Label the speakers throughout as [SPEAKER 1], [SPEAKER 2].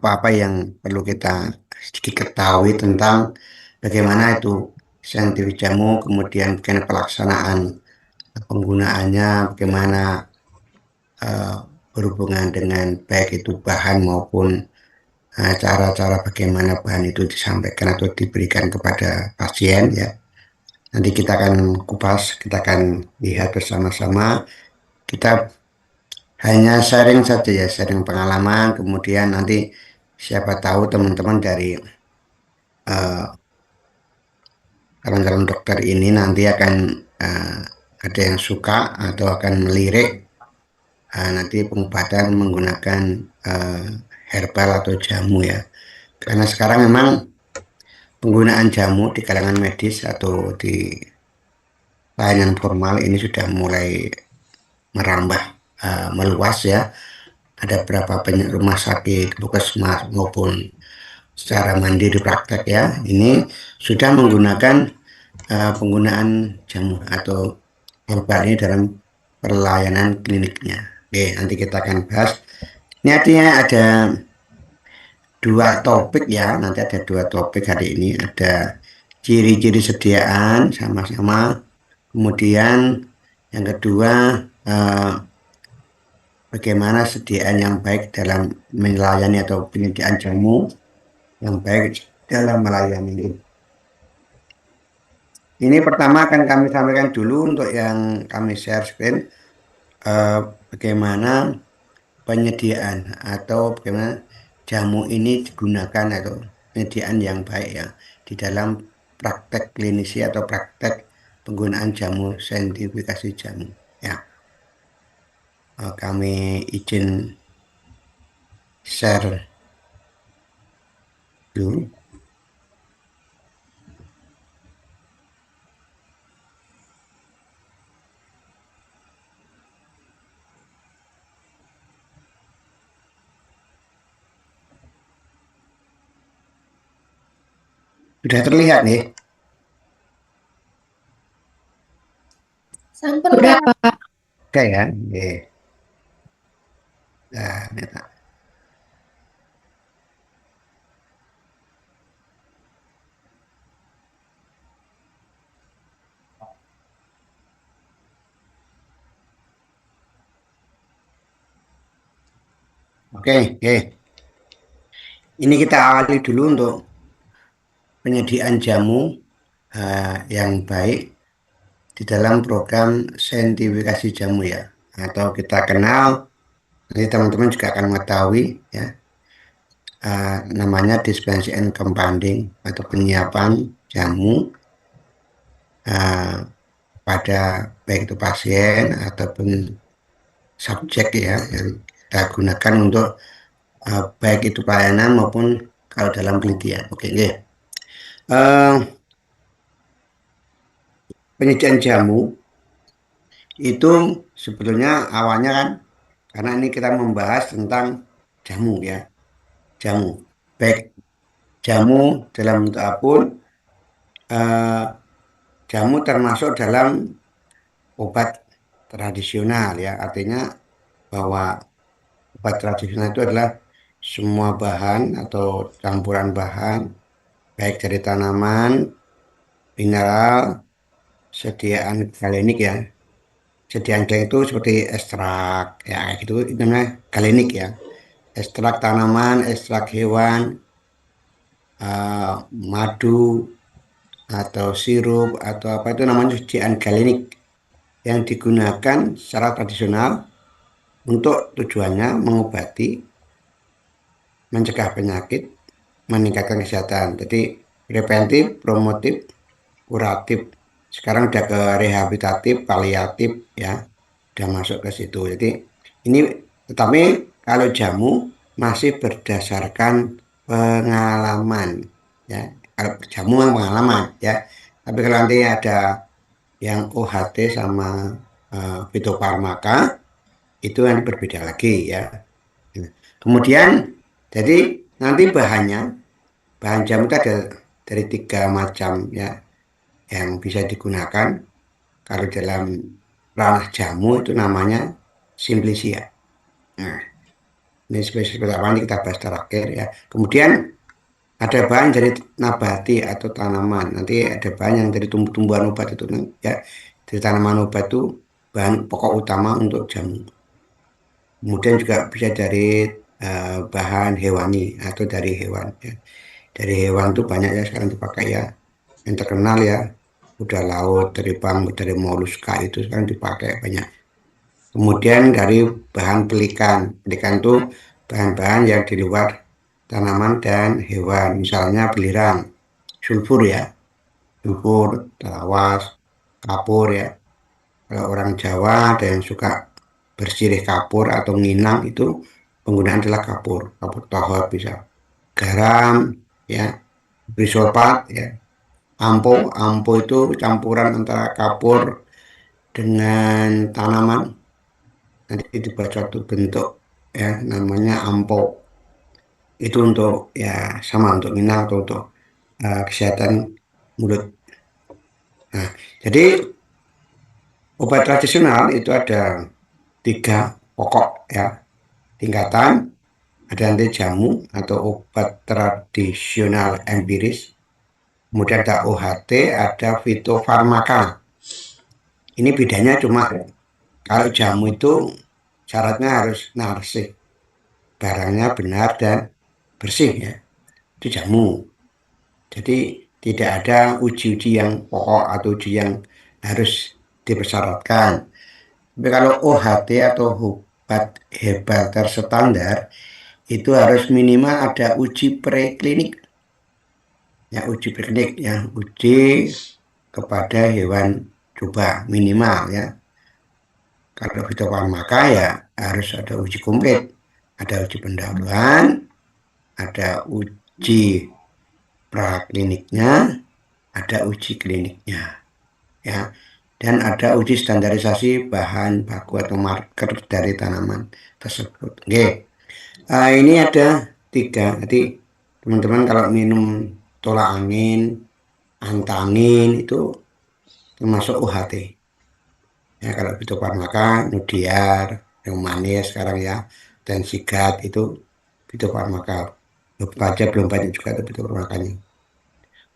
[SPEAKER 1] apa-apa yang perlu kita sedikit ketahui tentang bagaimana itu saintifik jamu, kemudian bagaimana pelaksanaan penggunaannya, bagaimana eh, berhubungan dengan baik itu bahan maupun cara-cara bagaimana bahan itu disampaikan atau diberikan kepada pasien ya. Nanti kita akan kupas, kita akan lihat bersama-sama. Kita hanya sharing saja ya, sharing pengalaman, kemudian nanti siapa tahu teman-teman dari eh, calon-calon dokter ini nanti akan eh, ada yang suka atau akan melirik nanti pengobatan menggunakan eh, herbal atau jamu ya. Karena sekarang memang penggunaan jamu di kalangan medis atau di layanan formal ini sudah mulai merambah meluas ya. Ada beberapa banyak rumah sakit, puskesmas maupun secara mandiri praktek ya. Ini sudah menggunakan penggunaan jamu atau herbal ini dalam pelayanan kliniknya. Oke, nanti kita akan bahas. Ini artinya ada dua topik ya. Nanti ada dua topik hari ini. Ada ciri-ciri sediaan sama-sama. Kemudian yang kedua, eh, bagaimana sediaan yang baik dalam melayani atau penyediaan jamu yang baik dalam melayani. Ini pertama akan kami sampaikan dulu untuk yang kami share screen, eh, bagaimana penyediaan atau bagaimana jamu ini digunakan atau penyediaan yang baik ya di dalam praktek klinisi atau praktek penggunaan jamu saintifikasi jamu ya. Kami izin share dulu. Sudah terlihat nih.
[SPEAKER 2] Sampun udah Pak.
[SPEAKER 1] Oke ya. Oke. Nah, ini, Pak. Oke, oke. Ini kita awali dulu untuk penyediaan jamu yang baik di dalam program saintifikasi jamu ya. Atau kita kenal, nanti teman-teman juga akan mengetahui ya, namanya dispensing and compounding atau penyiapan jamu eh, pada baik itu pasien ataupun subjek ya yang kita gunakan untuk baik itu pelayanan maupun kalau dalam penelitian. Oke, oke. Eh, Penyediaan jamu itu sebetulnya awalnya kan karena ini kita membahas tentang jamu ya, jamu. Baik jamu dalam bentuk apapun, eh, jamu termasuk dalam obat tradisional ya, artinya bahwa obat tradisional itu adalah semua bahan atau campuran bahan baik dari tanaman, mineral, sediaan galenik ya. Sediaan galenik itu seperti ekstrak ya kayak gitu itu namanya galenik ya. Ekstrak tanaman, ekstrak hewan, madu atau sirup atau apa itu namanya sediaan galenik yang digunakan secara tradisional untuk tujuannya mengobati, mencegah penyakit, meningkatkan kesehatan. Jadi preventif, promotif, kuratif. Sekarang udah ke rehabilitatif, paliatif ya, udah masuk ke situ. Jadi ini tetapi kalau jamu masih berdasarkan pengalaman ya. Kalau jamu yang pengalaman ya. Tapi kalau nanti ada yang OHT sama fitofarmaka itu yang berbeda lagi ya. Kemudian jadi nanti bahan jamu itu ada dari tiga macam ya yang bisa digunakan. Kalau dalam ranah jamu itu namanya simplicia. Nah, Ini spesies pertama ini kita bahas terakhir ya. Kemudian ada bahan dari nabati atau tanaman. Nanti ada bahan yang dari tumbuh-tumbuhan obat itu ya. Dari tanaman obat itu bahan pokok utama untuk jamu. Kemudian juga bisa dari bahan hewani atau dari hewan ya. Dari hewan itu banyak ya sekarang dipakai ya. Yang terkenal ya udah laut, dari moluska itu sekarang dipakai banyak. Kemudian dari bahan pelikan. Pelikan itu bahan-bahan yang di luar tanaman dan hewan. Misalnya belerang, sulfur ya, sulfur, telawas, kapur ya. Kalau orang Jawa ada yang suka bersirih kapur atau nginang itu penggunaan adalah kapur, kapur tohot bisa. Garam ya, brisolpat ya. Ampo, ampo itu campuran antara kapur dengan tanaman nanti dibuat suatu bentuk ya namanya ampo itu untuk ya sama untuk minang atau untuk kesehatan mulut. Nah, jadi obat tradisional itu ada tiga pokok ya tingkatan, ada nanti jamu atau obat tradisional empiris, kemudian ada OHT, ada fitofarmaka. Ini bedanya cuma kalau jamu itu syaratnya harus narsih, barangnya benar dan bersih ya, itu jamu. Jadi tidak ada uji-uji yang pokok atau uji yang harus dipersyaratkan. Tapi kalau OHT atau obat herbal terstandar itu harus minimal ada uji preklinik. Ya, uji preklinik ya, uji kepada hewan coba minimal ya. Kalau fitofarmaka ya harus ada uji komplit. Ada uji pendahuluan, ada uji prakliniknya, ada uji kliniknya ya. Dan ada uji standarisasi bahan baku atau marker dari tanaman tersebut. Oke. Ini ada tiga. Nanti teman-teman kalau minum tolak angin, antangin itu termasuk UHT. Ya, kalau fitofarmaka, Nudiar, yang manis sekarang ya, dan sigat itu fitofarmaka. Belum banyak juga itu fitofarmakanya.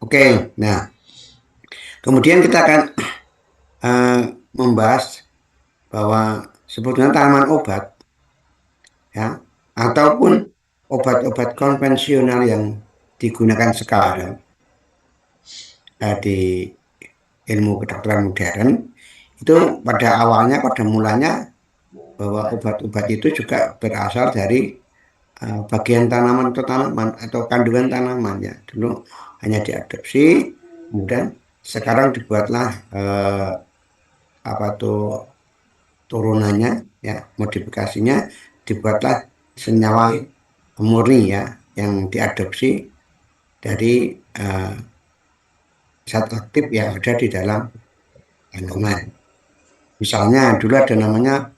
[SPEAKER 1] Oke, nah kemudian kita akan eh, membahas bahwa sebetulnya tanaman obat ya ataupun obat-obat konvensional yang digunakan sekarang di ilmu kedokteran modern itu pada mulanya bahwa obat-obat itu juga berasal dari bagian tanaman atau tanaman atau kandungan tanaman ya dulu hanya diadopsi kemudian sekarang dibuatlah apa tuh turunannya ya modifikasinya dibuatlah senyawa murni ya yang diadopsi dari eh, zat aktif yang ada di dalam kandungan. Misalnya dulu ada namanya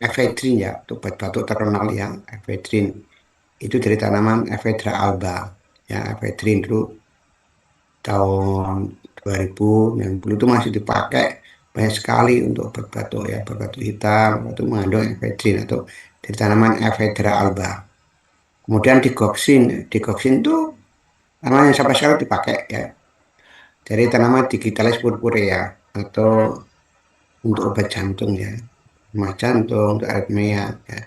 [SPEAKER 1] efedrin ya, itu obat batuk terkenal ya, efedrin. Itu dari tanaman Ephedra alba. Ya, efedrin dulu tahun 2090 itu masih dipakai banyak sekali untuk obat batuk ya, obat batuk hitam, itu mengandung efedrin atau dari tanaman Ephedra alba. Kemudian digoksin itu tanaman yang sampai sekarang dipakai ya, dari tanaman Digitalis purpurea atau untuk obat jantung ya, rumah jantung, untuk aritmia ya.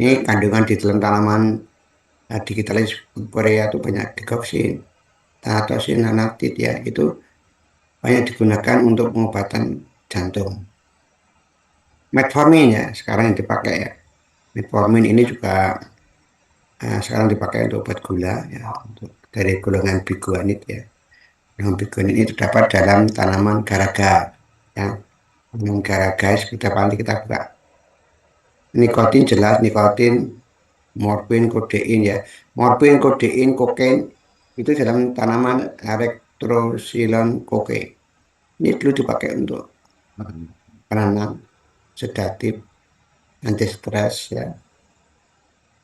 [SPEAKER 1] Ini kandungan di dalam tanaman Digitalis purpurea itu banyak digoksin, Thanatosin, nanatid ya, itu banyak digunakan untuk pengobatan jantung. Metformin ya, sekarang yang dipakai ya. Metformin ini juga sekarang dipakai untuk obat gula ya, untuk dari golongan biguanid ya. Golongan biguanid ini terdapat dalam tanaman garaga ya. Tanaman garaga seperti apa nanti kita buka. Nikotin jelas, nikotin, morfin, kodein ya. Morfin, kodein, kokain itu dalam tanaman Arctocylon cocae. Ini dulu dipakai untuk penenang, sedatif, anti stres ya.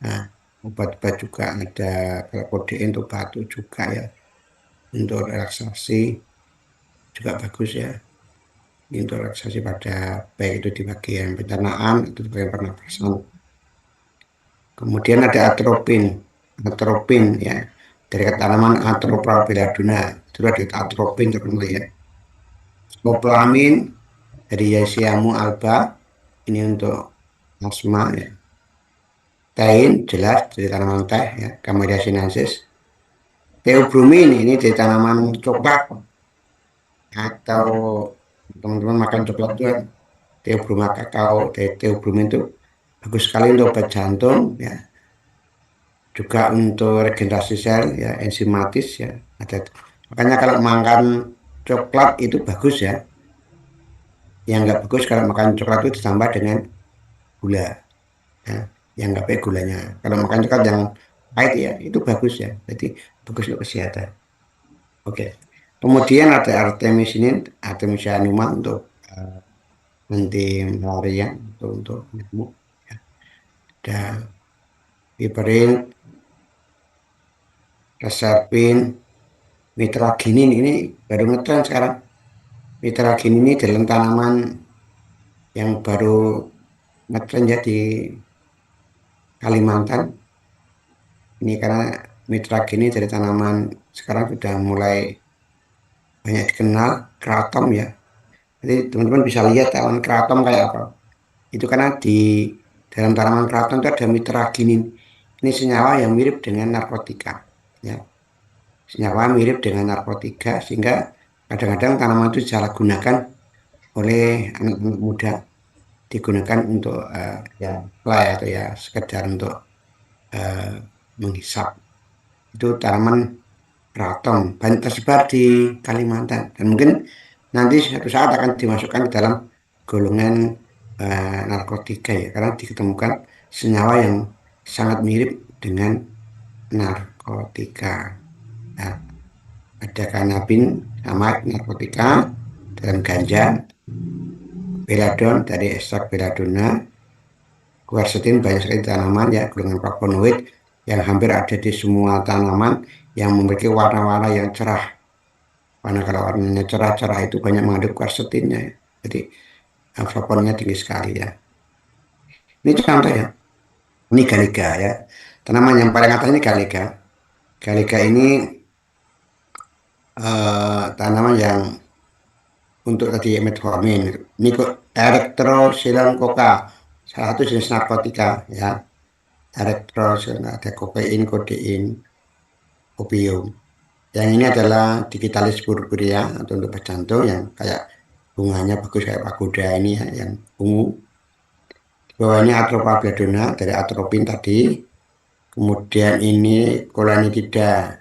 [SPEAKER 1] Nah, obat-obat juga ada kalau kodein untuk batuk juga ya, untuk relaksasi juga bagus ya. Ini untuk relaksasi pada baik itu di bagian pencernaan atau di bagian pernapasan. Kemudian ada atropin, atropin ya dari tanaman Atropa belladonna, itu ada atropin tertentu ya. Skopolamin dari Yasiamu alba, ini untuk asma ya. Tein jelas dari tanaman teh ya, Camellia sinensis. Theobromine ini dari tanaman coklat atau teman-teman makan coklat itu kan Theobroma kakao dari Theobromine itu bagus sekali untuk obat jantung ya, juga untuk regenerasi sel ya, enzimatis ya. Ada makanya kalau makan coklat itu bagus ya. Yang nggak bagus kalau makan coklat itu ditambah dengan gula ya. Yang nggak baik gulanya. Kalau makan coklat yang pahit ya itu bagus ya. Jadi bagus untuk kesehatan. Oke. Kemudian ada Artemis ini, Artemisia annua untuk anti malaria untuk nyamuk. Ya. Ada piperin, reserpin, mitraginin ini baru ngetren sekarang. Mitraginin ini dalam tanaman yang baru ngetren ya di Kalimantan. Ini karena mitraginin dari tanaman sekarang sudah mulai banyak dikenal, kratom ya. Jadi teman-teman bisa lihat tanaman kratom kayak apa. Itu karena di dalam tanaman kraton itu ada mitraginin. Ini senyawa yang mirip dengan narkotika. Ya. Senyawa mirip dengan narkotika sehingga kadang-kadang tanaman itu disalahgunakan oleh anak-anak muda, digunakan untuk ya play atau ya sekedar untuk eh, menghisap. Itu tanaman kraton banyak tersebar di Kalimantan dan mungkin nanti suatu saat akan dimasukkan ke dalam golongan narkotika ya karena ditemukan senyawa yang sangat mirip dengan narkotika. Nah, ada kanabin sama narkotika dan ganja, beladon dari ekstrak belladonna, quercetin banyak sekali tanaman ya golongan flavonoid yang hampir ada di semua tanaman yang memiliki warna-warna yang cerah. Karena kalau warnanya cerah-cerah itu banyak mengandung quercetinnya ya. Jadi flavonoidnya tinggi sekali ya. Ini contoh ya. Ini Galiga ya. Tanaman yang paling atas ini Galiga. Galiga ini tanaman yang untuk tadi metformin. Ini kok Erythroxylon coca, salah satu jenis narkotika ya. Erythroxylon ada kokain, kodein, opium. Yang ini adalah digitalis purpurea atau untuk jantung yang kayak bunganya bagus kayak pagoda ini ya, yang ungu. Di bawahnya Atropa belladonna dari atropin tadi. Kemudian ini Colanitida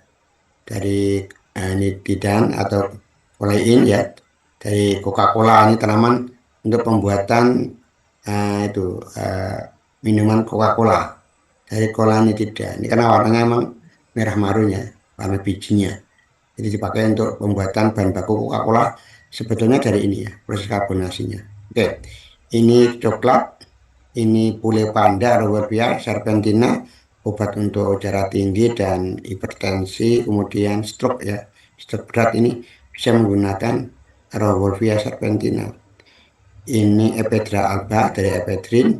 [SPEAKER 1] dari nitidan atau kolein ya dari Coca-Cola. Ini tanaman untuk pembuatan itu minuman Coca-Cola dari Colanitida. Ini karena warnanya emang merah marun ya, warna bijinya. Jadi dipakai untuk pembuatan bahan baku Coca-Cola sebetulnya dari ini ya, proses karbonasinya. Oke, ini coklat, ini pule panda, Robert serpentina, obat untuk darah tinggi dan hipertensi, kemudian stroke ya, stroke berat ini bisa menggunakan Rauwolfia serpentina. Ini Ephedra alba dari ephedrin,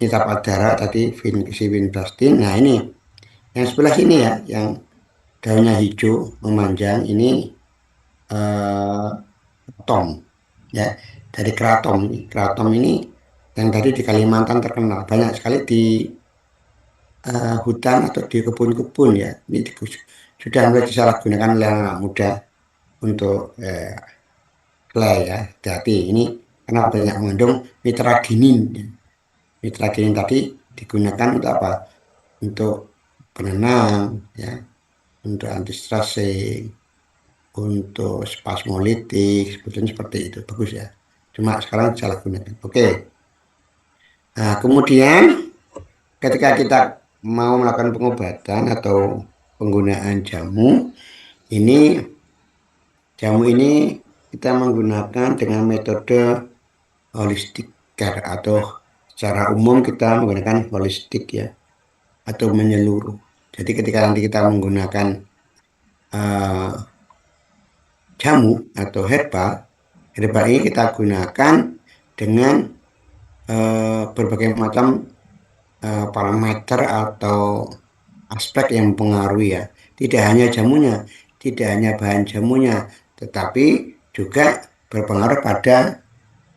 [SPEAKER 1] ini tapak darah tadi vinblastin. Nah ini yang sebelah sini ya, yang daunnya hijau memanjang ini eh, tom ya dari kratom ini. Kratom ini yang tadi di Kalimantan terkenal banyak sekali di hutan atau di kebun-kebun ya. Ini sudah mulai disalahgunakan oleh anak muda untuk play ya. Hati ini karena banyak mengandung mitraginin. Ya. Mitraginin tadi digunakan untuk apa? Untuk penenang ya, untuk anti stressing, untuk spasmolitik, sebetulnya seperti itu bagus ya. Cuma sekarang salah gunakan. Oke. Nah, kemudian ketika kita mau melakukan pengobatan atau penggunaan ini jamu ini kita menggunakan dengan metode holistic care atau secara umum kita menggunakan holistik ya atau menyeluruh. Jadi ketika nanti kita menggunakan uh, jamu atau herbal, herbal ini kita gunakan dengan berbagai macam parameter atau aspek yang mempengaruhi ya. Tidak hanya jamunya, tidak hanya bahan jamunya, tetapi juga berpengaruh pada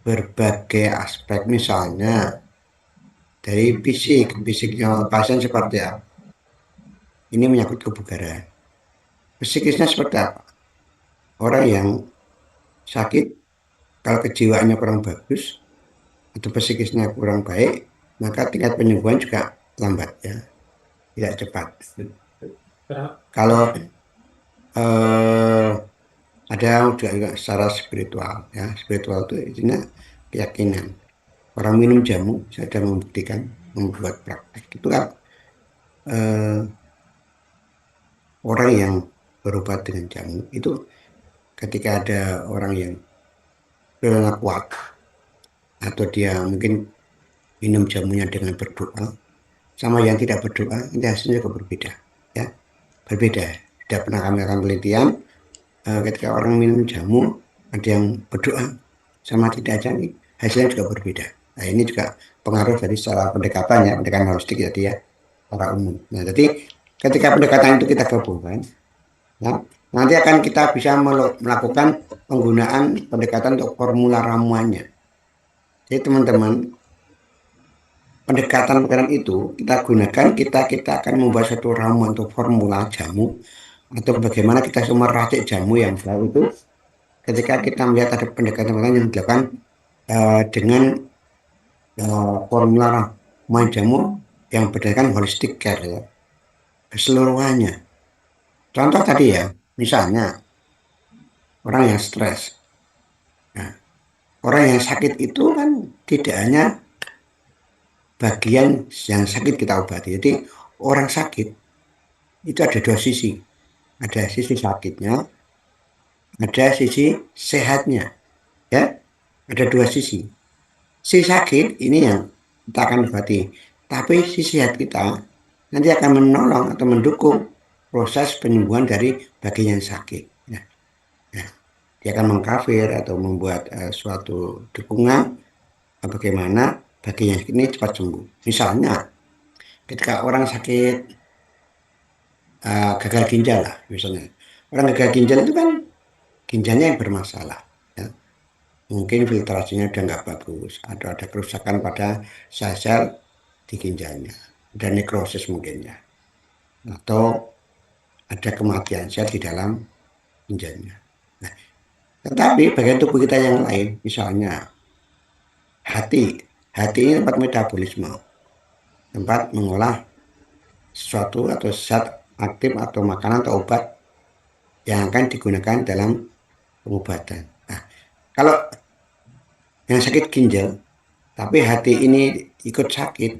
[SPEAKER 1] berbagai aspek. Misalnya dari fisiknya pasien seperti apa. Ini menyangkut kebugaran. Psikisnya seperti apa? Orang yang sakit, kalau kejiwaannya kurang bagus atau psikisnya kurang baik, maka tingkat penyembuhan juga lambat ya, tidak cepat. Kalau eh, ada juga secara spiritual ya, spiritual itu isinya keyakinan. Orang minum jamu, saya sudah membuktikan, membuat praktek itu kan eh, orang yang berobat dengan jamu itu ketika ada orang yang berlaku kuat atau dia mungkin minum jamunya dengan berdoa sama yang tidak berdoa nanti hasilnya juga berbeda ya, berbeda. Tidak pernah kami lakukan penelitian ketika orang minum jamu ada yang berdoa sama tidak jadi hasilnya juga berbeda. Nah ini juga pengaruh dari secara pendekatannya, pendekatan holistik jadi ya secara umum. Nah jadi ketika pendekatan itu kita gabungkan ya, nanti akan kita bisa melakukan penggunaan pendekatan untuk formula ramuannya. Jadi teman-teman, pendekatan itu kita gunakan, kita akan membuat satu ramuan atau formula jamu atau bagaimana kita semua racik jamu yang baru itu ketika kita melihat ada pendekatan yang dilakukan dengan formula ramuan jamu yang berdasarkan holistic care ya, keseluruhannya. Contoh tadi ya, misalnya orang yang stres. Nah, orang yang sakit itu kan tidak hanya bagian yang sakit kita obati. Jadi orang sakit itu ada dua sisi. Ada sisi sakitnya, ada sisi sehatnya. Ya, ada dua sisi. Si sakit ini yang kita akan obati. Tapi si sehat kita nanti akan menolong atau mendukung proses penyembuhan dari bagian yang sakit. Nah, nah, dia akan mengkafir atau membuat suatu dukungan bagaimana bagian sakit ini cepat sembuh. Misalnya, ketika orang sakit gagal ginjal lah misalnya. Orang gagal ginjal itu kan ginjalnya yang bermasalah. Ya. Mungkin filtrasinya udah nggak bagus, atau ada kerusakan pada sel-sel di ginjalnya, ada nekrosis mungkin ya, atau ada kematian sel di dalam ginjalnya. Nah, tetapi bagian tubuh kita yang lain, misalnya hati, hati ini tempat metabolisme, tempat mengolah sesuatu atau zat aktif atau makanan atau obat yang akan digunakan dalam pengobatan. Nah, kalau yang sakit ginjal, tapi hati ini ikut sakit,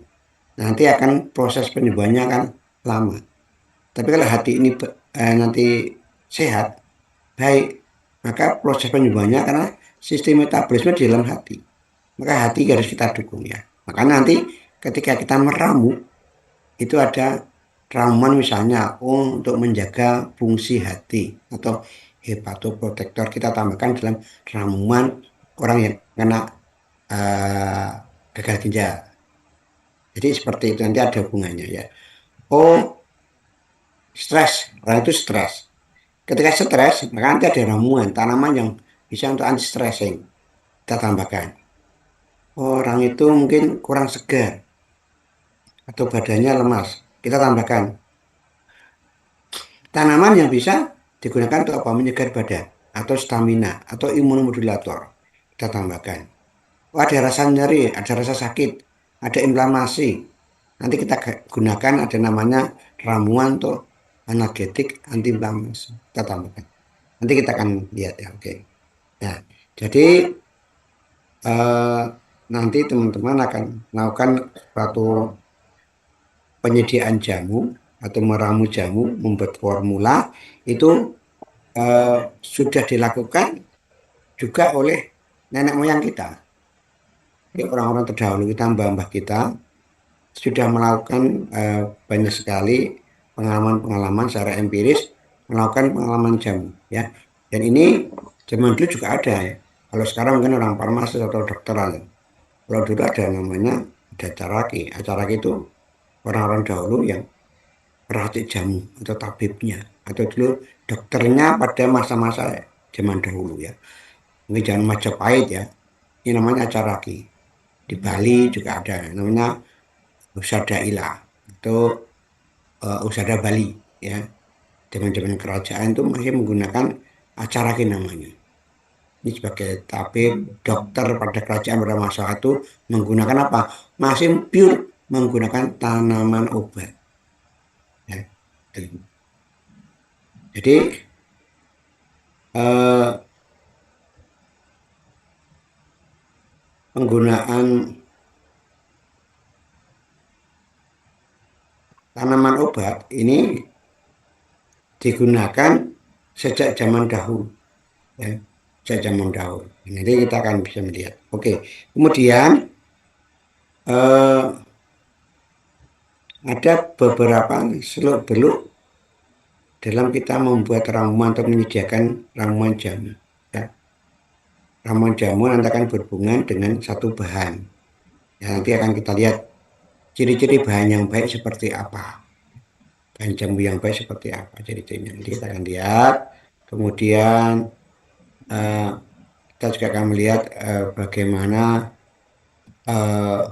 [SPEAKER 1] nanti akan proses penyembuhannya akan lama. Tapi kalau hati ini nanti sehat, baik, maka proses penyembuhannya karena sistem metabolisme di dalam hati. Maka hati harus kita dukung ya. Maka nanti ketika kita meramu, itu ada ramuan misalnya untuk menjaga fungsi hati atau hepatoprotektor kita tambahkan dalam ramuan orang yang kena uh, gagal ginjal. Jadi seperti itu nanti ada hubungannya ya. Oh, stres, orang itu stres. Ketika stres, maka nanti ada ramuan tanaman yang bisa untuk anti stressing kita tambahkan. Orang itu mungkin kurang segar atau badannya lemas, kita tambahkan tanaman yang bisa digunakan untuk apa? Menyegar badan atau stamina atau imunomodulator. Kita tambahkan. Oh, ada rasa nyeri, ada rasa sakit, ada inflamasi. Nanti kita gunakan ada namanya ramuan untuk analgetik anti inflamasi. Kita tambahkan. Nanti kita akan lihat ya. Oke. Nah, jadi eh, nanti teman-teman akan melakukan suatu penyediaan jamu atau meramu jamu, membuat formula itu sudah dilakukan juga oleh nenek moyang kita. Jadi orang-orang terdahulu kita, mbah-mbah kita sudah melakukan banyak sekali pengalaman-pengalaman secara empiris melakukan pengalaman jamu ya. Dan ini zaman dulu juga ada ya. Kalau sekarang mungkin orang farmasi atau dokteran. Kalau dulu ada namanya ada caraki. Caraki itu orang-orang dahulu yang peracik jamu atau tabibnya atau dulu dokternya pada masa-masa zaman dahulu ya. Mungkin zaman Majapahit ya. Ini namanya Acaraki. Di Bali juga ada namanya Usada Ila atau Usada Bali ya. Zaman-zaman kerajaan itu masih menggunakan Acaraki namanya. Ini sebagai tabib dokter pada kerajaan pada masa itu menggunakan apa? Masih pure menggunakan tanaman obat. Ya. Jadi eh, penggunaan tanaman obat ini digunakan sejak zaman dahulu, ya, sejak zaman dahulu. Nanti kita akan bisa melihat. Oke, kemudian eh, ada beberapa seluk-beluk dalam kita membuat ramuan atau menyediakan ramuan jamu. Ya. Ramuan jamu nanti akan berhubungan dengan satu bahan. Ya, nanti akan kita lihat ciri-ciri bahan yang baik seperti apa. Bahan jamu yang baik seperti apa ciri-cirinya. Nanti kita akan lihat. Kemudian eh, kita juga akan melihat bagaimana eh,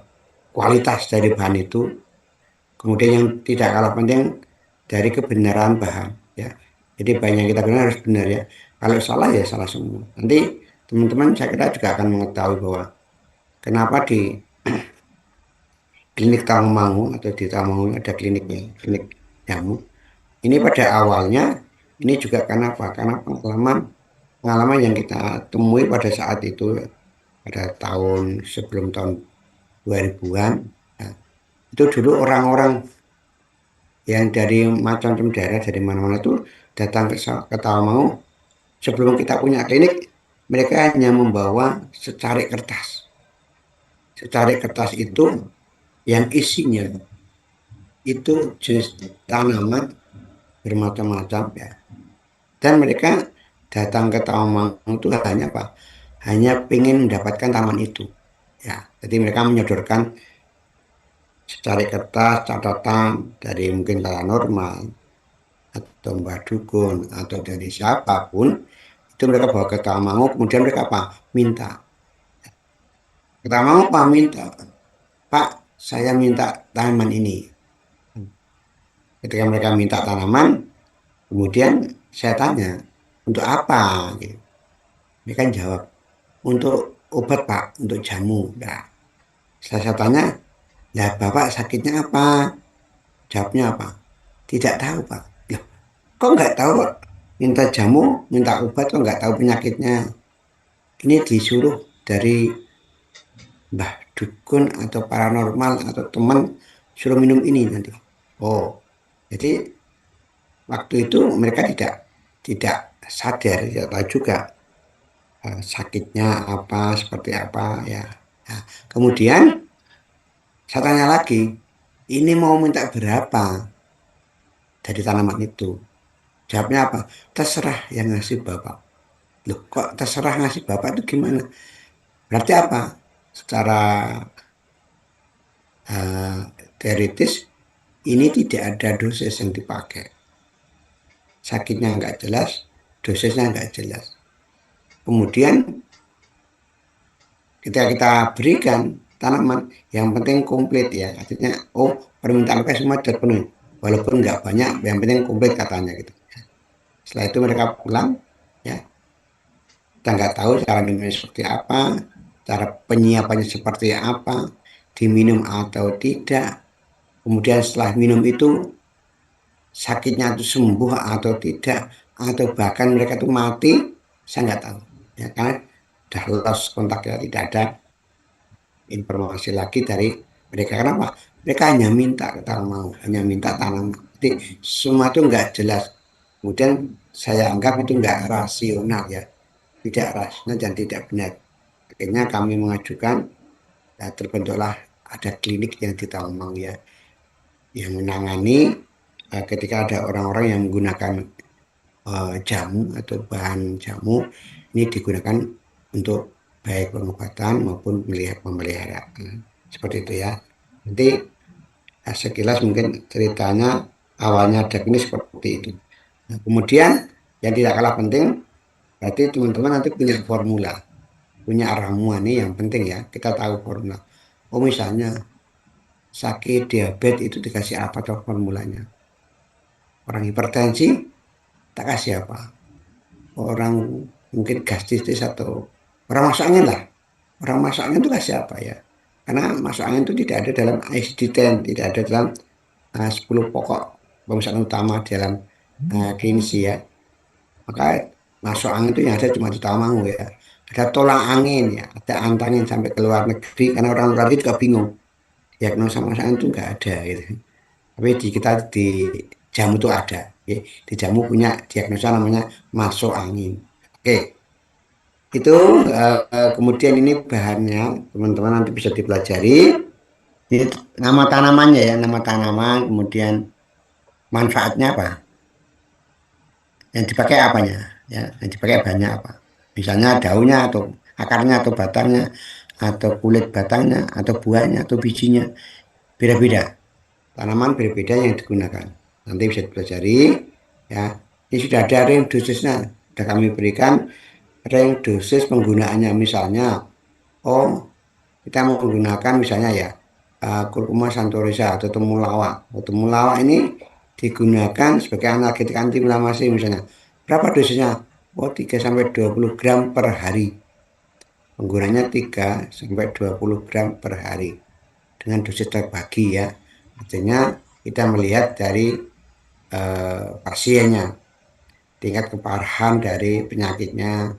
[SPEAKER 1] kualitas dari bahan itu. Kemudian yang tidak kalah penting dari kebenaran bahan. Ya. Jadi bahan yang kita gunakan harus benar ya. Kalau salah ya salah semua. Nanti teman-teman saya kira juga akan mengetahui bahwa kenapa di klinik Tawangmangu atau di Tawangmangu ada kliniknya, klinik jamu. Ini pada awalnya ini juga karena apa? Karena pengalaman yang kita temui pada saat itu pada tahun sebelum tahun 2000-an. Ya, itu dulu orang-orang yang dari macam-macam daerah dari mana-mana itu datang ke Tawangmangu sebelum kita punya klinik mereka hanya membawa secari kertas. Secari kertas itu yang isinya itu jenis tanaman bermacam-macam ya. Dan mereka datang ke Tawangmangu itu hanya apa? Hanya ingin mendapatkan tanaman itu. Ya, jadi mereka menyodorkan secari kertas catatan dari mungkin paranormal atau Mbah Dukun atau dari siapapun itu mereka bawa ke Tawangmangu kemudian mereka apa? Minta. Ke Tawangmangu apa? Minta. Pak, saya minta tanaman ini. Ketika mereka minta tanaman, kemudian saya tanya, untuk apa? Gitu. Mereka jawab, untuk obat Pak, untuk jamu. Nah, saya tanya, lah Bapak sakitnya apa? Jawabnya apa? Tidak tahu Pak. Loh, kok nggak tahu Pak? Minta jamu, minta obat, kok nggak tahu penyakitnya? Ini disuruh dari Mbah Dukun atau paranormal atau teman suruh minum ini nanti. Oh, jadi waktu itu mereka tidak sadar, tidak tahu juga sakitnya apa, seperti apa ya. Nah, kemudian saya tanya lagi, ini mau minta berapa dari tanaman itu? Jawabnya apa? Terserah yang ngasih Bapak. Loh, kok terserah ngasih Bapak itu gimana? Berarti apa? Secara eh, teoritis ini tidak ada dosis yang dipakai. Sakitnya nggak jelas, dosisnya nggak jelas. Kemudian ketika kita berikan tanaman, yang penting komplit ya. Artinya, oh permintaan mereka semua terpenuhi. Walaupun nggak banyak, yang penting komplit katanya gitu. Setelah itu mereka pulang, ya kita nggak tahu cara minumnya seperti apa, cara penyiapannya seperti apa, diminum atau tidak. Kemudian setelah minum itu sakitnya itu sembuh atau tidak, atau bahkan mereka itu mati, saya nggak tahu. Ya kan, udah lost kontak ya, tidak ada informasi lagi dari mereka. Kenapa? Mereka hanya minta kita mau, hanya minta tanam. Jadi semua itu nggak jelas. Kemudian saya anggap itu nggak rasional ya, tidak rasional dan tidak benar. Akhirnya kami mengajukan, ya, terbentuklah ada klinik yang di Tawangmangu ya, yang menangani ketika ada orang-orang yang menggunakan jamu atau bahan jamu ini digunakan untuk baik pengobatan maupun melihat pemeliharaan seperti itu ya. Nanti Sekilas mungkin ceritanya awalnya dek ini seperti itu. Nah, kemudian yang tidak kalah penting, berarti teman-teman nanti punya formula, punya ramuan nih yang penting ya, kita tahu formula. Oh misalnya sakit diabetes itu dikasih apa tuh formulanya? Orang hipertensi tak kasih apa? Orang mungkin gastritis atau orang masak angin lah. Orang masak angin itu kasih apa ya? Karena masak angin itu tidak ada dalam ICD-10, tidak ada dalam 10 pokok pemisahan utama dalam klinis ya. Maka masuk angin itu yang ada cuma di Tawangmangu ya. Ada tolak angin ya, ada antangin sampai ke luar negeri karena orang luar negeri juga bingung. Diagnosa masuk angin itu nggak ada gitu. Tapi di kita di jamu itu ada. Ya. Di jamu punya diagnosa namanya masuk angin. Oke, itu kemudian ini bahannya teman-teman nanti bisa dipelajari. Ini nama tanamannya ya, nama tanaman, kemudian manfaatnya apa? Yang dipakai apanya? Ya, yang dipakai bahannya apa? Misalnya daunnya atau akarnya atau batangnya atau kulit batangnya atau buahnya atau bijinya beda-beda. Tanaman berbeda yang digunakan. Nanti bisa dipelajari ya. Ini sudah ada range dosisnya. Sudah kami berikan range dosis penggunaannya. Misalnya, oh kita mau menggunakan misalnya ya Curcuma santorisa atau temulawak. Temulawak ini digunakan sebagai analgetik anti inflamasi misalnya. Berapa dosisnya? Oh 3 sampai 20 gram per hari. Penggunanya 3 sampai 20 gram per hari dengan dosis terbagi ya. Artinya kita melihat dari pasiennya, tingkat keparahan dari penyakitnya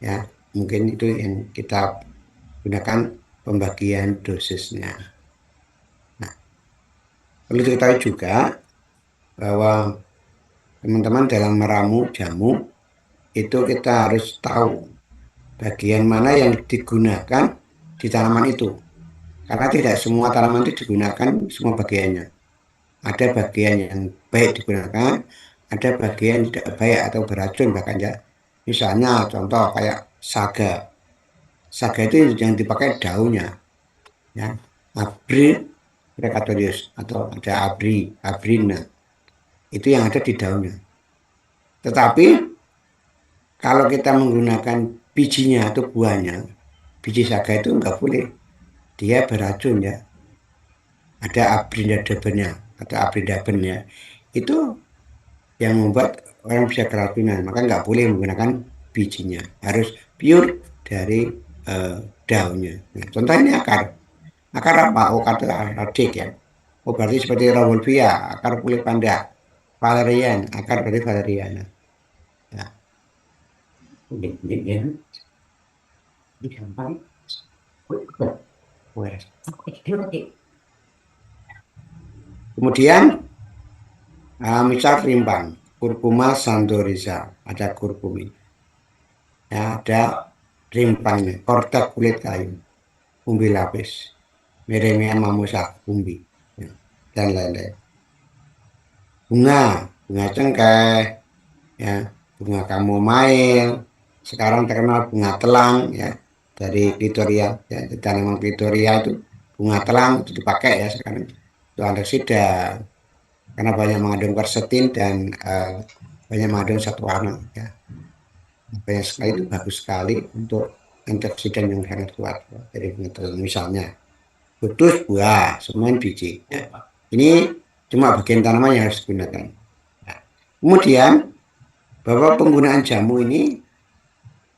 [SPEAKER 1] ya. Mungkin itu yang kita gunakan pembagian dosisnya. Nah, perlu diketahui juga bahwa teman-teman dalam meramu jamu itu kita harus tahu bagian mana yang digunakan di tanaman itu. Karena tidak semua tanaman itu digunakan semua bagiannya. Ada bagian yang baik digunakan, ada bagian yang tidak baik atau beracun bahkan ya. Misalnya contoh kayak saga. Saga itu yang dipakai daunnya, ya. Abri precatorius atau ada abrina. Itu yang ada di daunnya. Tetapi kalau kita menggunakan bijinya atau buahnya, biji saga itu enggak boleh. Dia beracun ya. Ada abrinadabennya atau abridabennya. Itu yang membuat orang bisa keracunan. Maka nggak boleh menggunakan bijinya. Harus pure dari eh, daunnya. Nah, contoh ini akar. Akar apa? Oh, kata radik ya. Oh, berarti seperti Rauwolfia, akar kulit panda. Valerian, akar dari valerian. Nah, ini gampang. Kemudian misal rimbang, Curcuma santoriza, ada kurkumin. Ya, ada rimpangnya, kortek kulit kayu, umbi lapis, Meremia mamusa, umbi, ya, dan lain-lain. Bunga cengkeh, ya, bunga kamomail, sekarang terkenal bunga telang, ya, dari klitoria, ya, tanaman klitoria itu bunga telang itu dipakai ya sekarang itu antasida karena banyak mengandung quercetin dan banyak mengandung satu warna, ya. Banyak sekali itu bagus sekali untuk antioksidan yang sangat kuat ya, dari bunga telang misalnya. Putus buah, semen biji. Ya. Ini cuma bagian tanaman yang harus digunakan. Nah, kemudian bahwa penggunaan jamu ini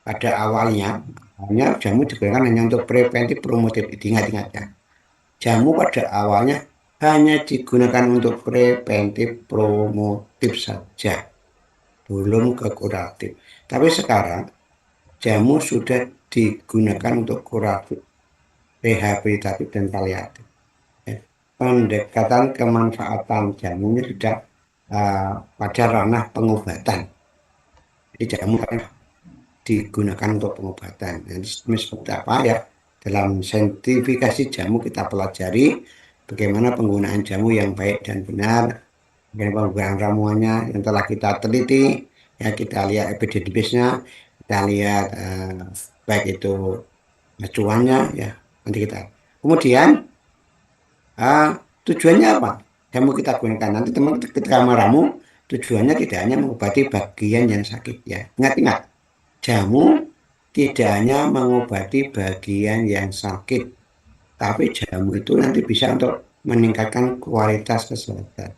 [SPEAKER 1] pada awalnya hanya jamu digunakan hanya untuk preventif promotif. Ingat-ingat ya. Jamu pada awalnya hanya digunakan untuk preventif promotif saja, belum ke kuratif. Tapi sekarang jamu sudah digunakan untuk kuratif, rehabilitatif dan paliatif. Ya. Pendekatan kemanfaatan jamunya sudah pada ranah pengobatan. Jadi jamu kan digunakan untuk pengobatan. Nah, seperti apa ya? Dalam saintifikasi jamu kita pelajari bagaimana penggunaan jamu yang baik dan benar, bagaimana penggunaan ramuannya yang telah kita teliti, ya kita lihat epidemiologisnya, kita lihat baik itu acuannya, ya nanti kita. Kemudian Tujuannya apa? Jamu kita gunakan nanti teman ketika meramu, tujuannya tidak hanya mengobati bagian yang sakit ya. Ingat-ingat, jamu tidak hanya mengobati bagian yang sakit, tapi jamu itu nanti bisa untuk meningkatkan kualitas kesehatan,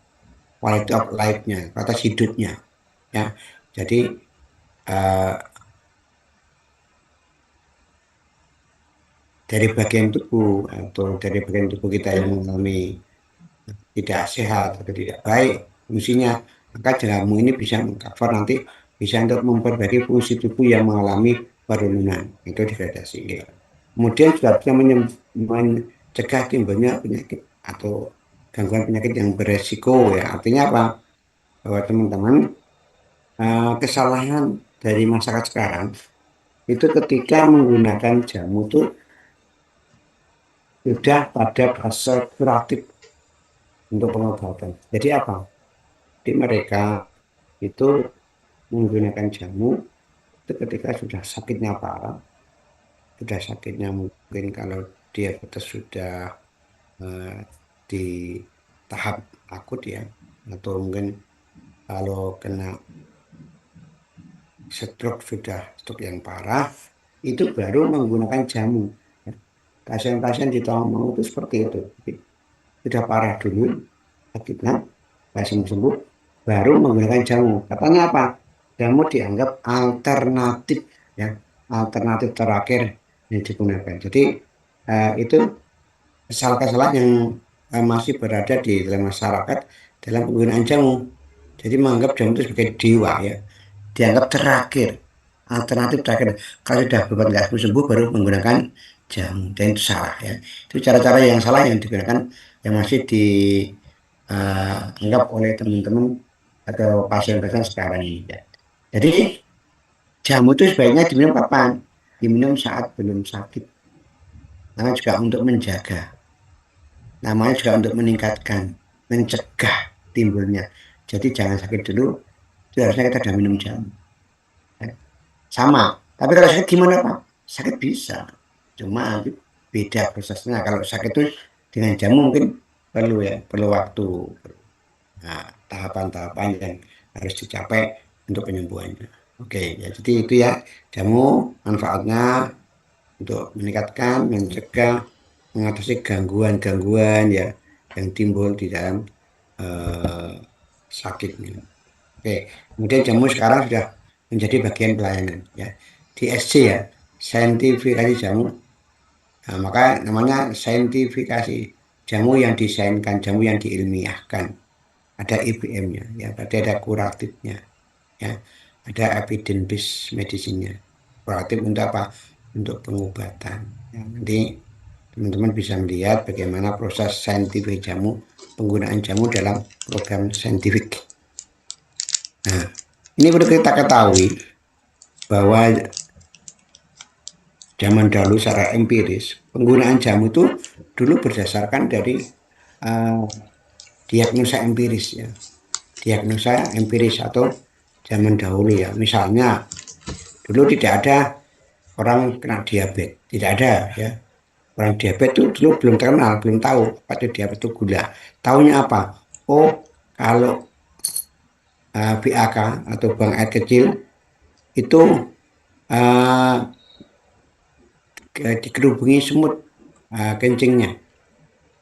[SPEAKER 1] quality of life-nya, kualitas hidupnya ya. Jadi eh, dari bagian tubuh atau dari bagian tubuh kita yang mengalami tidak sehat atau tidak baik fungsinya, maka jamu ini bisa mengcover nanti bisa untuk memperbaiki fungsi tubuh yang mengalami penurunan itu degradasi ya. Kemudian juga bisa mencegah timbulnya penyakit atau gangguan penyakit yang beresiko ya. Artinya apa? Bahwa teman-teman kesalahan dari masyarakat sekarang itu ketika menggunakan jamu itu sudah pada fase kuratif untuk pengobatan. Jadi apa? Di mereka itu menggunakan jamu itu ketika sudah sakitnya parah, sudah sakitnya mungkin kalau diabetes sudah eh, di tahap akut ya, atau mungkin kalau kena stroke yang parah, itu baru menggunakan jamu. Pasien-pasien di Tawangmangu itu seperti itu. Jadi, sudah parah dulu sakitnya, pasien sembuh, baru menggunakan jamu. Katanya apa? Jamu dianggap alternatif ya, alternatif terakhir yang digunakan. Jadi itu kesalahan-kesalahan yang masih berada di dalam masyarakat dalam penggunaan jamu. Jadi menganggap jamu itu sebagai dewa ya, dianggap terakhir, alternatif terakhir. Kalau sudah beban nggak sembuh baru menggunakan jamu, dan itu salah ya. Itu cara-cara yang salah yang digunakan yang masih dianggap oleh teman-teman atau pasien-pasien sekarang ini ya. Jadi jamu itu sebaiknya diminum kapan? Diminum saat belum sakit. Namanya juga untuk menjaga. Namanya juga untuk meningkatkan, mencegah timbulnya. Jadi jangan sakit dulu, itu harusnya kita sudah minum jamu. Sama. Tapi kalau sakit gimana Pak? Sakit bisa. Cuma beda prosesnya. Kalau sakit itu dengan jamu mungkin perlu ya, perlu waktu. Nah, tahapan-tahapan yang harus dicapai untuk penyembuhannya. Oke, ya jadi itu ya jamu manfaatnya untuk meningkatkan, mencegah, mengatasi gangguan-gangguan ya yang timbul di dalam eh, sakit ini. Oke, kemudian jamu sekarang sudah menjadi bagian pelayanan ya di SC ya, saintifikasi jamu. Nah, maka namanya saintifikasi jamu yang disainkan, jamu yang diilmiahkan. Ada IPM-nya ya, berarti ada kuratifnya ya, ada evidence based medicine-nya. Kuratif untuk apa? Untuk pengobatan. Ya, nanti teman-teman bisa melihat bagaimana proses saintifik jamu, penggunaan jamu dalam program saintifik. Nah, ini perlu kita ketahui bahwa zaman dahulu secara empiris penggunaan jamu itu dulu berdasarkan dari uh, diagnosa empiris ya, diagnosa empiris atau zaman dahulu ya. Misalnya dulu tidak ada orang kena diabetes, tidak ada ya. Orang diabetes itu dulu belum terkenal, belum tahu apa itu diabetes itu gula. Tahunya apa? Oh, kalau BAK atau buang air kecil itu uh, dikerubungi semut kencingnya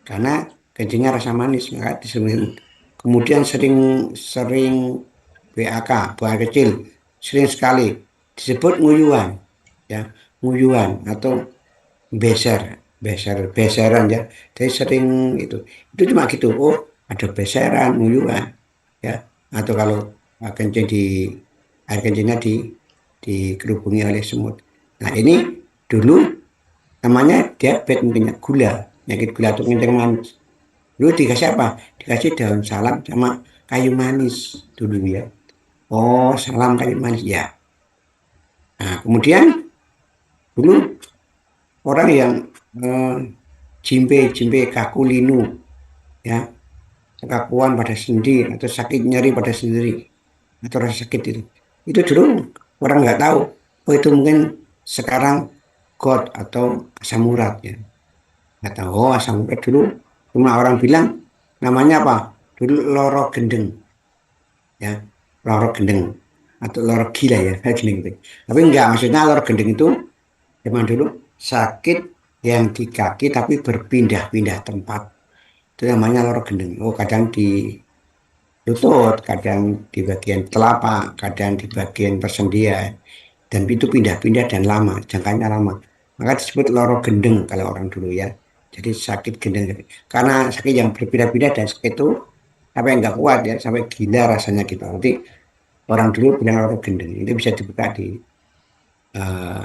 [SPEAKER 1] karena kencingnya rasa manis maka disebut. Kemudian sering sering BAK buang air kecil sering sekali disebut nguyuan ya, nguyuan atau beser, beseran ya. Jadi sering itu cuma gitu. Oh, ada beseran nguyuan ya, atau kalau kencing di air kencingnya dikerubungi oleh semut. Nah ini dulu namanya diabetes, mungkin gula, penyakit gula atau kencing manis. Dulu dikasih apa? Dikasih daun salam sama kayu manis dulu ya. Oh, salam kayu manis ya. Nah, kemudian dulu orang yang eh, jimbe kaku linu ya, kekakuan pada sendi atau sakit nyeri pada sendi atau rasa sakit itu dulu orang nggak tahu. Oh itu mungkin sekarang God atau asam urat ya, nggak tahu. Oh asam urat dulu cuma orang bilang namanya apa? Dulu loro gendeng, ya, loro gendeng atau loro gila ya, gendeng itu. Tapi enggak, maksudnya loro gendeng itu zaman dulu sakit yang di kaki tapi berpindah-pindah tempat. Itu namanya loro gendeng. Oh, kadang di lutut, kadang di bagian telapak, kadang di bagian persendian. Dan itu pindah-pindah dan lama, jangkanya lama. Maka disebut loro gendeng kalau orang dulu ya. Jadi sakit gendeng. Karena sakit yang berpindah-pindah dan sakit itu sampai nggak kuat ya, sampai gila rasanya gitu. Nanti orang dulu bilang loro gendeng. Itu bisa dibuka di eh,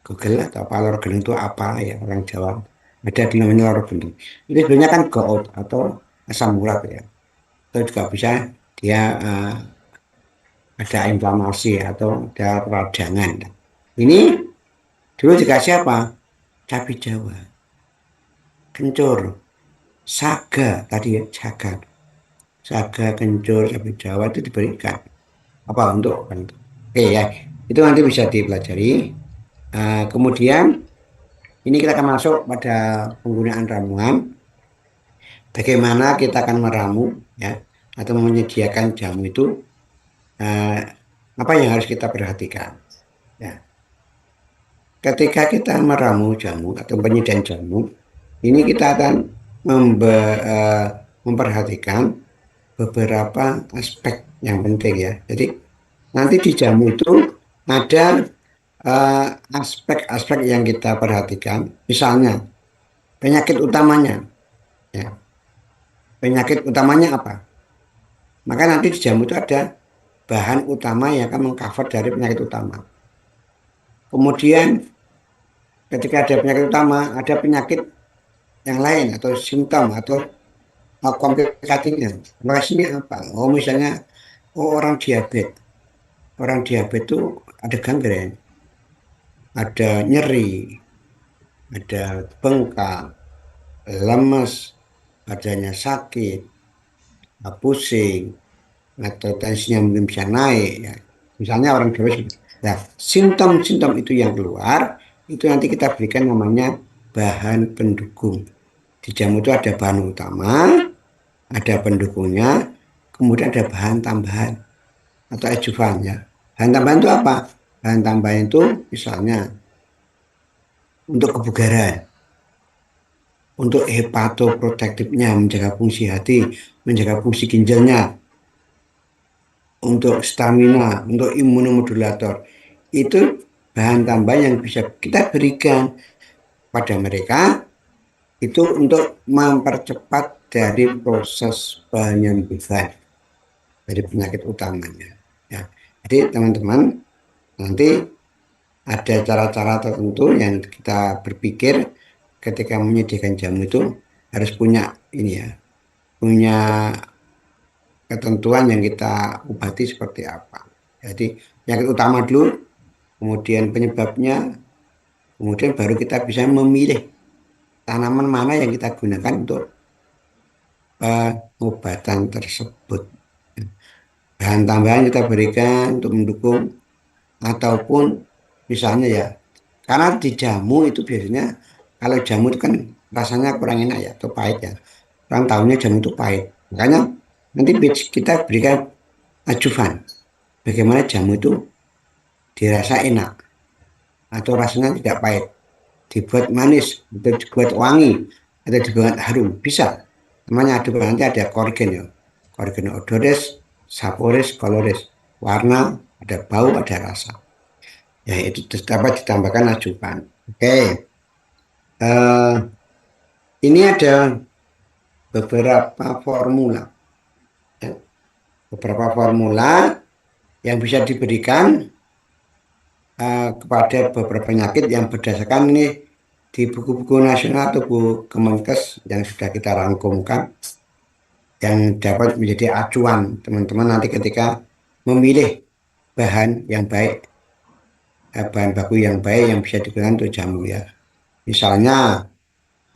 [SPEAKER 1] Google atau apa loro gendeng itu apa ya, orang Jawa. Ada di namanya loro gendeng. Itu sebenarnya kan gout atau asam urat ya. Itu juga bisa dia ada inflamasi atau ada peradangan. Ini dulu dikasih apa? Cabai Jawa, kencur, saga tadi ya, saga, kencur, cabai Jawa itu diberikan apa untuk. Oke ya, itu nanti bisa dipelajari. Kemudian ini kita akan masuk pada penggunaan ramuan. Bagaimana kita akan meramu ya atau menyediakan jamu itu, eh, apa yang harus kita perhatikan ya. Ketika kita meramu jamu atau penyediaan jamu, ini kita akan memperhatikan beberapa aspek yang penting ya. Jadi nanti di jamu itu ada aspek-aspek yang kita perhatikan. Misalnya penyakit utamanya, ya. Penyakit utamanya apa? Maka nanti di jamu itu ada bahan utama yang akan mengcover dari penyakit utama. Kemudian ketika ada penyakit utama, ada penyakit yang lain atau simptom atau komplikasinya. Komplikasinya apa? Oh misalnya, oh orang diabetes. Orang diabetes itu ada gangren, ada nyeri, ada bengkak, lemes, badannya sakit, pusing, atau tensinya mungkin bisa naik. Ya. Misalnya orang diabetes. Nah, simptom-simptom itu yang keluar, itu nanti kita berikan namanya bahan pendukung. Di jamu itu ada bahan utama, ada pendukungnya, kemudian ada bahan tambahan atau adjuvan ya. Bahan tambahan itu apa? Bahan tambahan itu misalnya untuk kebugaran, untuk hepatoprotektifnya, menjaga fungsi hati, menjaga fungsi ginjalnya, untuk stamina, untuk imunomodulator. Itu bahan tambahan yang bisa kita berikan pada mereka itu untuk mempercepat dari proses penyembuhan dari penyakit utamanya. Ya. Jadi teman-teman nanti ada cara-cara tertentu yang kita berpikir ketika menyediakan jamu itu harus punya ini ya, punya ketentuan yang kita obati seperti apa. Jadi penyakit utama dulu, kemudian penyebabnya, kemudian baru kita bisa memilih tanaman mana yang kita gunakan untuk pengobatan tersebut. Bahan tambahan kita berikan untuk mendukung ataupun misalnya ya, karena di jamu itu biasanya kalau jamu itu kan rasanya kurang enak ya atau pahit ya. Orang tahunya jamu itu pahit. Makanya nanti kita berikan ajuvan. Bagaimana jamu itu dirasa enak atau rasanya tidak pahit. Dibuat manis, atau dibuat wangi, atau dibuat harum. Bisa. Namanya ada nanti ada korgen ya. Korgen odores, saporis, kolores. Warna, ada bau, ada rasa. Ya itu dapat ditambahkan ajuvan. Oke. Eh, ini ada beberapa formula. Ya. Beberapa formula yang bisa diberikan kepada beberapa penyakit yang berdasarkan ini di buku-buku nasional atau buku Kemenkes yang sudah kita rangkumkan yang dapat menjadi acuan teman-teman nanti ketika memilih bahan yang baik, bahan baku yang baik yang bisa digunakan untuk jamu ya. Misalnya,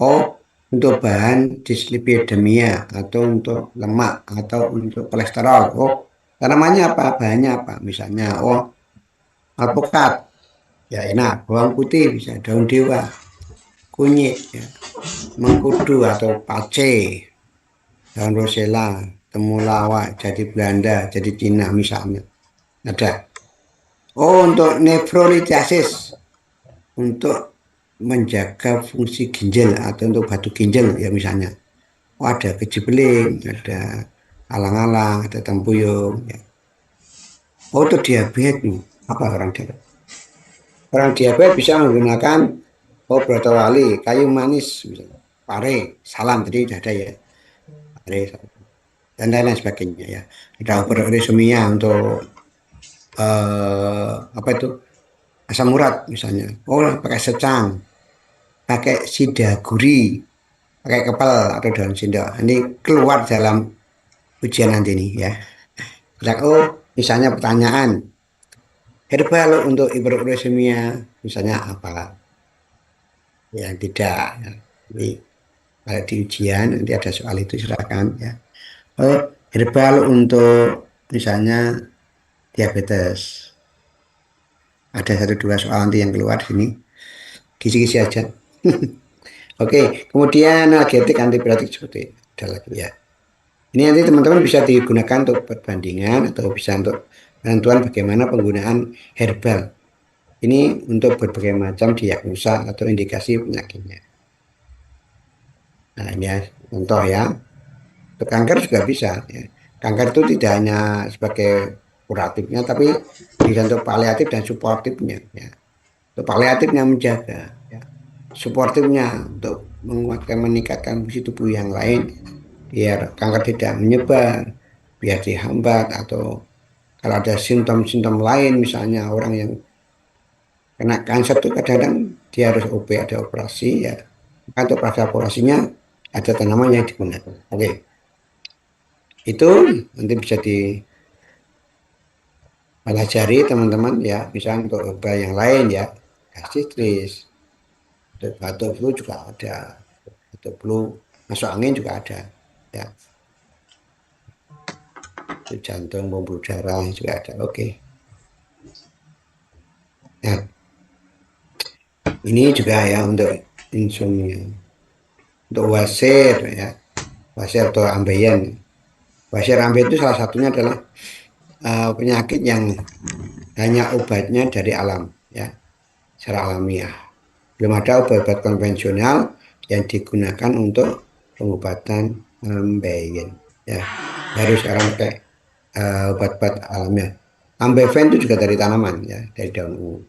[SPEAKER 1] oh untuk bahan dislipidemia atau untuk lemak atau untuk kolesterol, oh tanamannya apa, bahannya apa, misalnya, oh alpukat, ya enak, bawang putih bisa daun dewa, kunyit, ya, mengkudu atau pace, daun rosella, temulawak, jadi Belanda, jadi Cina misalnya. Ada. Oh, untuk nefrolitiasis, untuk menjaga fungsi ginjal atau untuk batu ginjal ya misalnya. Oh, ada kejibeling, ada alang-alang, ada tempuyung. Ya. Oh, itu diabetes nih. Apa orang diabetes? Orang diabetes bisa menggunakan broto wali, kayu manis, misalnya. Pare, salam tadi sudah ada ya. Pare, dan lain-lain sebagainya ya. Ada obat untuk apa itu asam urat misalnya. Oh, pakai secang, pakai sidaguri, pakai kepal atau daun sindok. Ini keluar dalam ujian nanti nih ya. Oh, misalnya pertanyaan herbal untuk hiperuremia misalnya apa? Ya tidak. Ya. Jadi kalau di ujian nanti ada soal itu silakan ya. Oh, herbal untuk misalnya diabetes. Ada satu dua soal nanti yang keluar sini. Kisi-kisi aja. Oke, kemudian analgetik antibiotik seperti ada lagi ya. Ini nanti teman-teman bisa digunakan untuk perbandingan atau bisa untuk bantuan bagaimana penggunaan herbal. Ini untuk berbagai macam diagnosa atau indikasi penyakitnya. Nah, ini ya, contoh ya. Untuk kanker juga bisa. Ya. Kanker itu tidak hanya sebagai kuratifnya, tapi bisa untuk paliatif dan suportifnya. Ya. Untuk paliatifnya menjaga, ya. Suportifnya untuk menguatkan, meningkatkan fungsi tubuh yang lain, biar kanker tidak menyebar, biar dihambat atau kalau ada simptom-simptom lain, misalnya orang yang kena kanker itu kadang-kadang dia harus OP, ada operasi, ya. Maka untuk proses operasinya ada tanaman yang digunakan. Oke, itu nanti bisa dipelajari teman-teman ya, bisa untuk obat yang lain ya, gastritis, batuk flu juga ada, batuk flu masuk angin juga ada, ya, jantung, pembuluh darah juga ada. Oke, nah ini juga ya untuk insomnia, untuk wasir ya, wasir atau ambeien. Wasir ambeien itu salah satunya adalah penyakit yang hanya obatnya dari alam ya, secara alamiah. Belum ada obat-obat konvensional yang digunakan untuk pengobatan ambeien ya. Baru sekarang pakai obat-obat alamiah. Ambeien itu juga dari tanaman ya, dari daun ungu.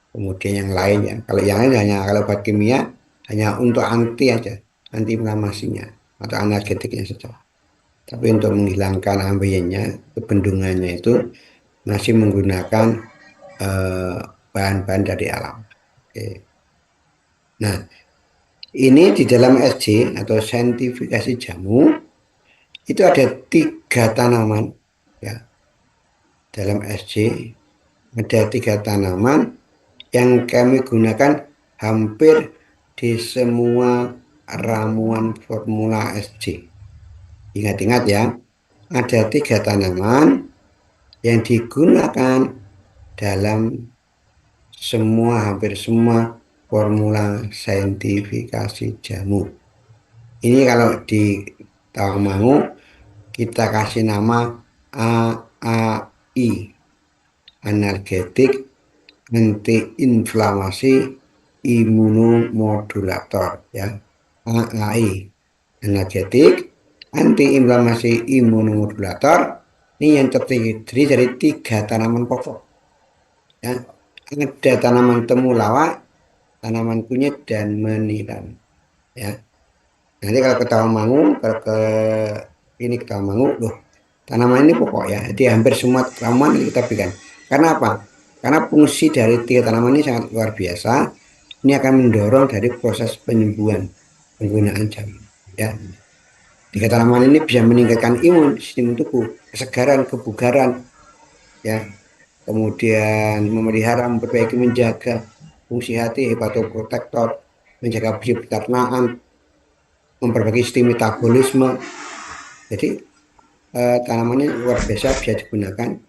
[SPEAKER 1] Kemudian yang lain ya, kalau yang lain hanya kalau obat kimia hanya untuk anti aja, anti inflamasinya atau analgetiknya saja. Tapi untuk menghilangkan ambeiennya, kebendungannya itu masih menggunakan bahan-bahan dari alam. Oke. Nah, ini di dalam SJ atau saintifikasi jamu itu ada 3 tanaman ya. Dalam SJ ada 3 tanaman yang kami gunakan hampir di semua ramuan formula SJ. Ingat-ingat ya, ada 3 tanaman yang digunakan dalam hampir semua formula saintifikasi jamu. Ini kalau di Tawangmangu kita kasih nama AAI, analgetik antiinflamasi imunomodulator ya. AAI, analgetik antiinflamasi imunomodulator. Ini yang terdiri dari 3 tanaman pokok ya. Ada tanaman temulawak, tanaman kunyit, dan meniran ya. Nanti kalau ke Tawangmangu, kalau ke ini ke Tawangmangu, loh, tanaman ini pokok ya. Jadi hampir semua tanaman kita berikan. Karena apa? Karena fungsi dari 3 tanaman ini sangat luar biasa. Ini akan mendorong dari proses penyembuhan penggunaan jamu. Ya, 3 tanaman ini bisa meningkatkan imun sistem tubuh, kesegaran, kebugaran, ya. Kemudian memelihara, memperbaiki, menjaga fungsi hati, hepatoprotektor, menjaga fungsi pencernaan, memperbaiki sistem metabolisme. Jadi tanaman ini luar biasa bisa digunakan.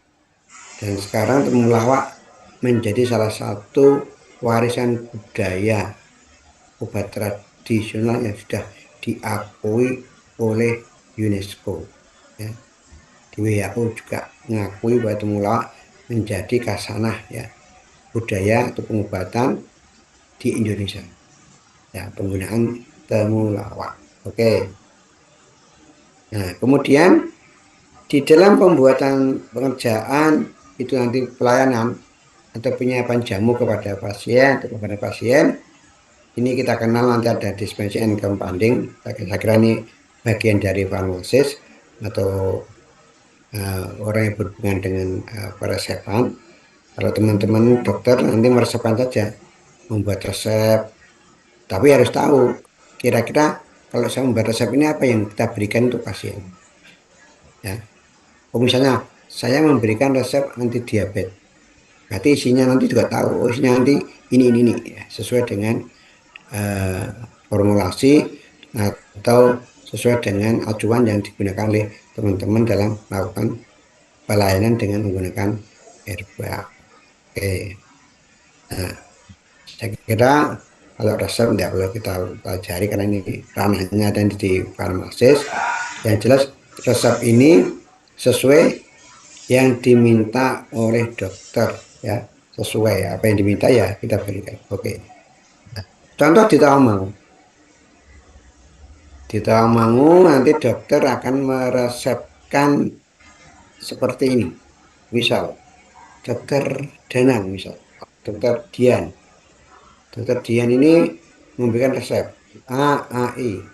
[SPEAKER 1] Dan sekarang temulawak menjadi salah satu warisan budaya obat tradisional yang sudah diakui oleh UNESCO. Ya. Di WHO juga mengakui bahwa temulawak menjadi khasanah ya budaya atau pengobatan di Indonesia. Ya, penggunaan temulawak. Oke. Nah, kemudian di dalam pembuatan pengerjaan itu nanti pelayanan atau penyiapan jamu kepada pasien atau kepada pasien ini kita kenal nanti ada dispensing and compounding. Saya kira ini bagian dari farmasis atau orang yang berhubungan dengan peresepan. Kalau teman-teman dokter nanti meresepkan saja, membuat resep, tapi harus tahu kira-kira kalau saya membuat resep ini apa yang kita berikan untuk pasien. Ya, misalnya saya memberikan resep anti diabetes, berarti isinya nanti juga tahu, oh isinya nanti ini ya, sesuai dengan eh, formulasi atau sesuai dengan acuan yang digunakan oleh teman-teman dalam melakukan pelayanan dengan menggunakan herbal. Oke, nah, saya kira kalau resep tidak perlu kita pelajari karena ini ranahnya ada di farmasis. Yang jelas resep ini sesuai yang diminta oleh dokter ya, sesuai apa yang diminta ya kita berikan. Oke. Contoh di Tawangmangu nanti dokter akan meresepkan seperti ini. Misal dokter Danang misal, dokter Dian. Dokter Dian ini memberikan resep AAI,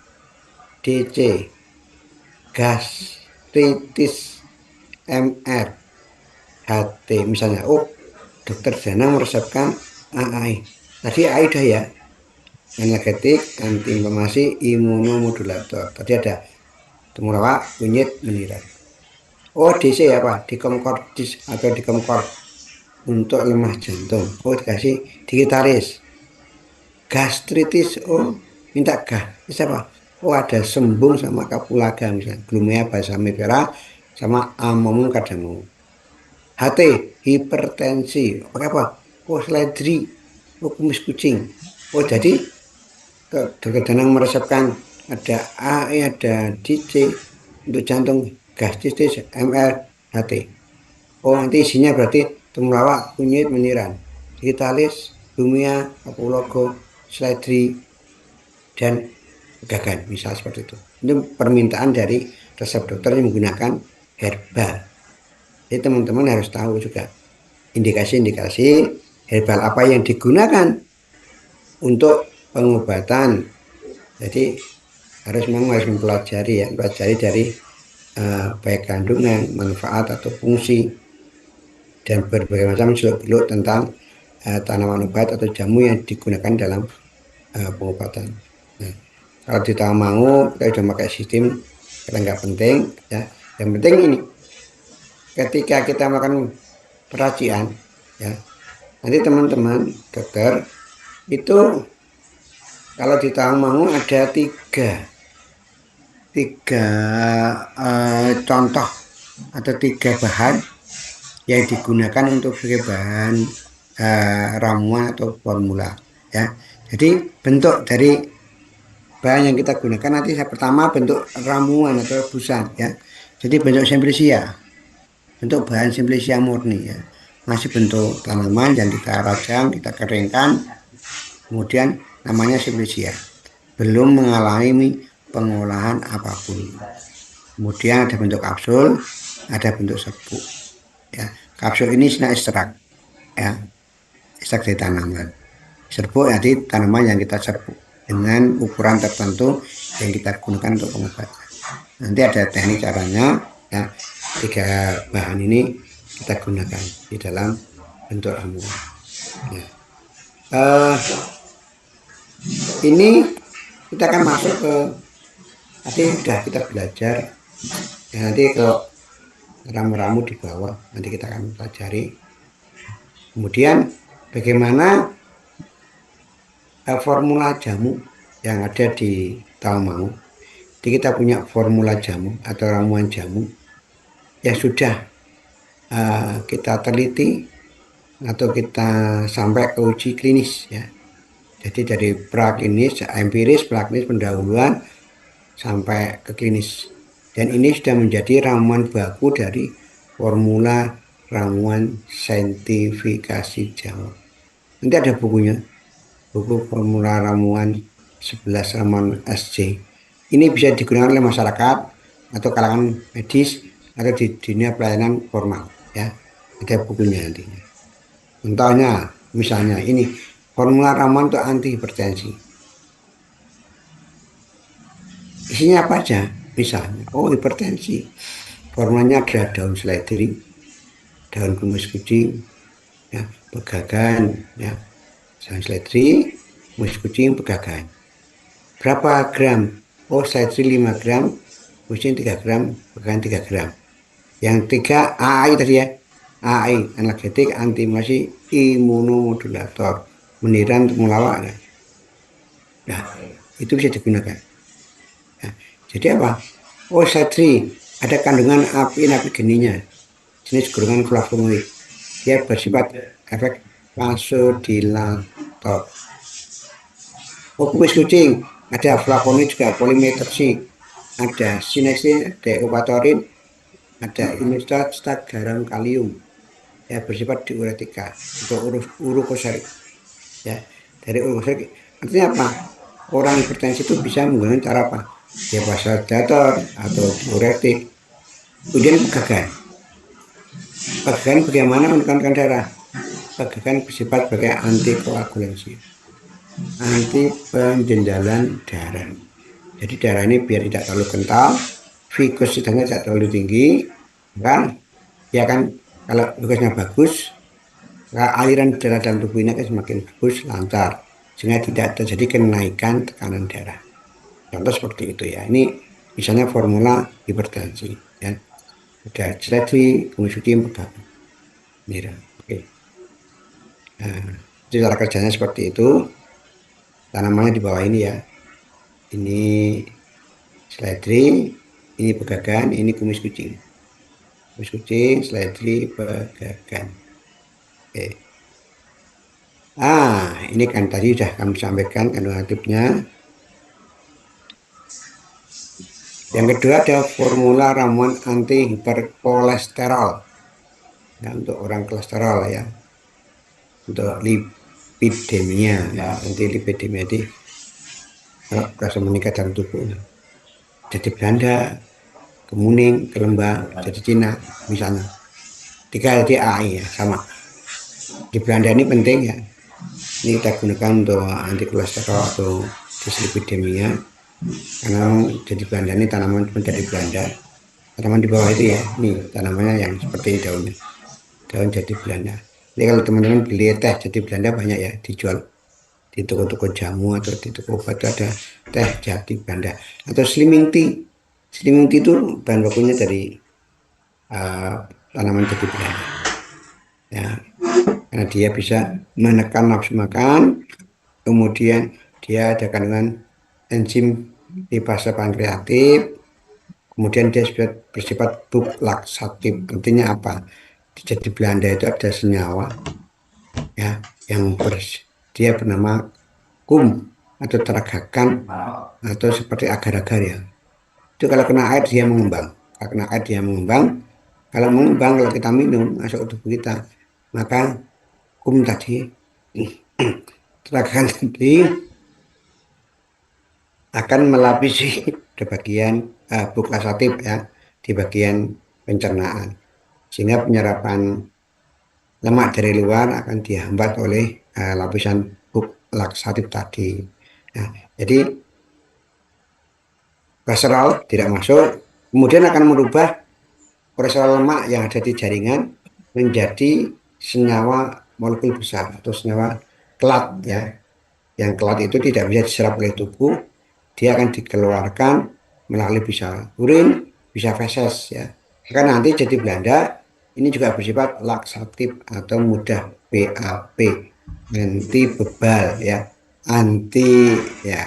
[SPEAKER 1] DC, gastritis, MR, HT misalnya. Oh, dokter Danang meresepkan AAI. Tadi AI udah ya, energetik, antiinflamasi, imunomodulator. Tadi ada temulawak, kunyit, meniran. Oh, DC apa? Dikomkordis atau dikomkord untuk lemah jantung. Oh, dikasih digitalis. Gastritis, oh minta gas. Bisa apa? Oh, ada sembung sama kapulaga misalnya. Glumea balsamifera sama amomum cardamom. HT, hipertensi. Pakai apa? Oh, seledri. Oh, kumis kucing. Oh, jadi dokter Danang meresepkan ada AE, ada DC untuk jantung, gastritis, MR, HT. Oh, nanti isinya berarti temulawak, kunyit, meniran, digitalis, lumia, apologo, seledri, dan gagan, misal seperti itu. Itu permintaan dari resep dokter yang menggunakan herbal. Jadi teman-teman harus tahu juga indikasi-indikasi herbal apa yang digunakan untuk pengobatan. Jadi harus mempelajari ya, pelajari dari baik kandungan, manfaat atau fungsi dan berbagai macam seluk-beluk tentang tanaman obat atau jamu yang digunakan dalam pengobatan. Nah, kalau di Tawangmangu kita sudah pakai sistem karena nggak penting ya. Yang penting ini ketika kita makan peracian ya, nanti teman-teman dokter itu kalau di Tawangmangu ada tiga contoh atau tiga bahan yang digunakan untuk sebagai bahan ramuan atau formula ya. Jadi bentuk dari bahan yang kita gunakan nanti pertama bentuk ramuan atau rebusan ya. Jadi bentuk simplicia, bentuk bahan simplicia murni ya. Masih bentuk tanaman yang kita rajang, kita keringkan, kemudian namanya simplicia. Belum mengalami pengolahan apapun. Kemudian ada bentuk kapsul, ada bentuk serbuk. Ya, kapsul ini isinya ekstrak, ya, ekstrak dari tanaman. Serbuk jadi tanaman yang kita serbuk dengan ukuran tertentu yang kita gunakan untuk pengobatan. Nanti ada teknik caranya, ya, tiga bahan ini kita gunakan di dalam bentuk ramuan. Ya. Ini kita akan masuk ke nanti sudah kita belajar ya, nanti ke ramu-ramu di bawah nanti kita akan pelajari kemudian bagaimana formula jamu yang ada di Tawangmangu. Jadi kita punya formula jamu atau ramuan jamu yang sudah kita teliti atau kita sampai ke uji klinis ya. Jadi dari praklinis, empiris, praklinis pendahuluan sampai ke klinis. Dan ini sudah menjadi ramuan baku dari formula ramuan saintifikasi jamu. Nanti ada bukunya, buku formula ramuan 11 ramuan SJ. Ini bisa digunakan oleh masyarakat atau kalangan medis atau di dunia pelayanan formal ya. Ada bukunya nantinya. Contohnya, misalnya ini formula ramuan untuk anti hipertensi. Isinya apa aja? Misalnya, oh hipertensi. Formulanya ada daun seledri, daun kumis kucing, ya, pegagan, ya, daun seledri, kumis kucing, pegagan. Berapa gram? Oh, seledri 5 gram, kucing 3 gram, pegagan 3 gram. Yang 3 AI tadi ya. AI, analgetik, antiinflamasi, imunomodulator, meniran untuk melawak. Nah, itu bisa digunakan. Nah, jadi apa? Oh, seledri ada kandungan apinapigeninya, jenis golongan flavonoid. Dia bersifat efek vasodilator. Oh, kumis kucing ada flavonoid juga, polimetersi, ada sineksin, ada eupatorin, ada inostat, garam kalium. Ya, bersifat diuretika atau urokoserik. Ya, dari urokoserik artinya apa? Orang hipertensi itu bisa menggunakan cara apa? Dia vasodilator atau diuretik. Kemudian pegagan. Pegagan bagaimana menurunkan darah? Pegagan bersifat sebagai antikoagulasi, anti penjendalan darah. Jadi darah ini biar tidak terlalu kental, viscositasnya tidak terlalu tinggi, kan? Ya kan, kalau glukosa bagus, aliran darah dalam tubuh ini akan semakin bagus, lancar, sehingga tidak terjadi kenaikan tekanan darah. Contoh seperti itu ya. Ini misalnya formula hipertensi. Ya. Ada seledri, kumis kucing, pegagan, nira. Oke. Nah, itu cara kerjanya seperti itu. Tanamannya di bawah ini ya. Ini seledri, ini pegagan, ini kumis kucing. Kumis kucing, seledri, pegagan. Oke. Ini kan tadi sudah kami sampaikan kandungan aktifnya. Yang kedua ada formula ramuan anti hiperkolesterol. Ya, untuk orang kolesterol ya. Untuk lipidemia, ya, anti lipidemia itu kalau rasa meningkat dalam tubuh. Jadi Belanda, kemuning, kelembang, jadi Cina misalnya. 3 jadi AI ya sama. Di Belanda ini penting ya. Ini kita gunakan untuk anti kolesterol atau dislipidemia. Karena jadi Belanda ini tanaman dari Belanda. Tanaman di bawah itu ya, ini tanamannya yang seperti ini daunnya. Daun jadi Belanda. Jadi kalau teman-teman beli teh jadi Belanda banyak ya dijual di toko-toko jamu atau di toko obat ada teh jati Belanda atau slimming tea. Slimming tea itu bahan bakunya dari tanaman jati Belanda. Ya, karena dia bisa menekan nafsu makan, kemudian dia ada kandungan enzim lipase pankreatif, kemudian dia bersifat laksatif. Artinya apa? Di jati Belanda itu ada senyawa ya yang dia bernama kum atau teragakan atau seperti agar-agar ya. Itu kalau kena air dia mengembang. Kalau kena air dia mengembang. Kalau mengembang, kalau kita minum masuk ke tubuh kita, maka kum tadi teragakan tadi akan melapisi di bagian buklasatif ya, di bagian pencernaan, sehingga penyerapan lemak dari luar akan dihambat oleh lapisan laksatif tadi. Nah, jadi kolesterol tidak masuk, kemudian akan merubah kolesterol lemak yang ada di jaringan menjadi senyawa molekul besar atau senyawa kelat ya. Yang kelat itu tidak bisa diserap oleh tubuh, dia akan dikeluarkan melalui bisa urin, bisa feses ya. Karena nanti jadi Belanda ini juga bersifat laksatif atau mudah BAB, anti bebal ya, anti ya,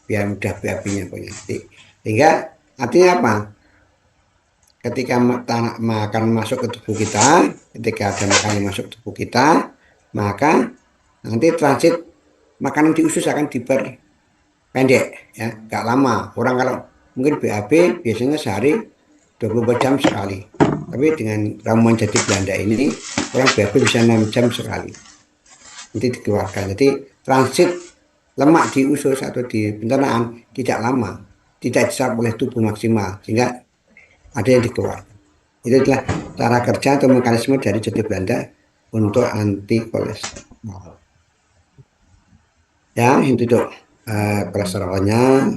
[SPEAKER 1] biar mudah BAB-nya punya. Sehingga artinya apa? Ketika makan masuk ke tubuh kita, ketika ada makanan masuk ke tubuh kita, maka nanti transit makanan di usus akan diperpendek ya, nggak lama. Orang kalau Mungkin BAB biasanya sehari 24 jam sekali. Tapi dengan ramuan jati Belanda ini, orang BAB bisa 6 jam sekali. Nanti dikeluarkan. Jadi transit lemak di usus atau di pencernaan tidak lama, tidak diserap oleh tubuh maksimal, sehingga ada yang dikeluarkan. Itu adalah cara kerja atau mekanisme dari jati Belanda untuk anti kolesterol. Ya, itu tuh kolesterolnya.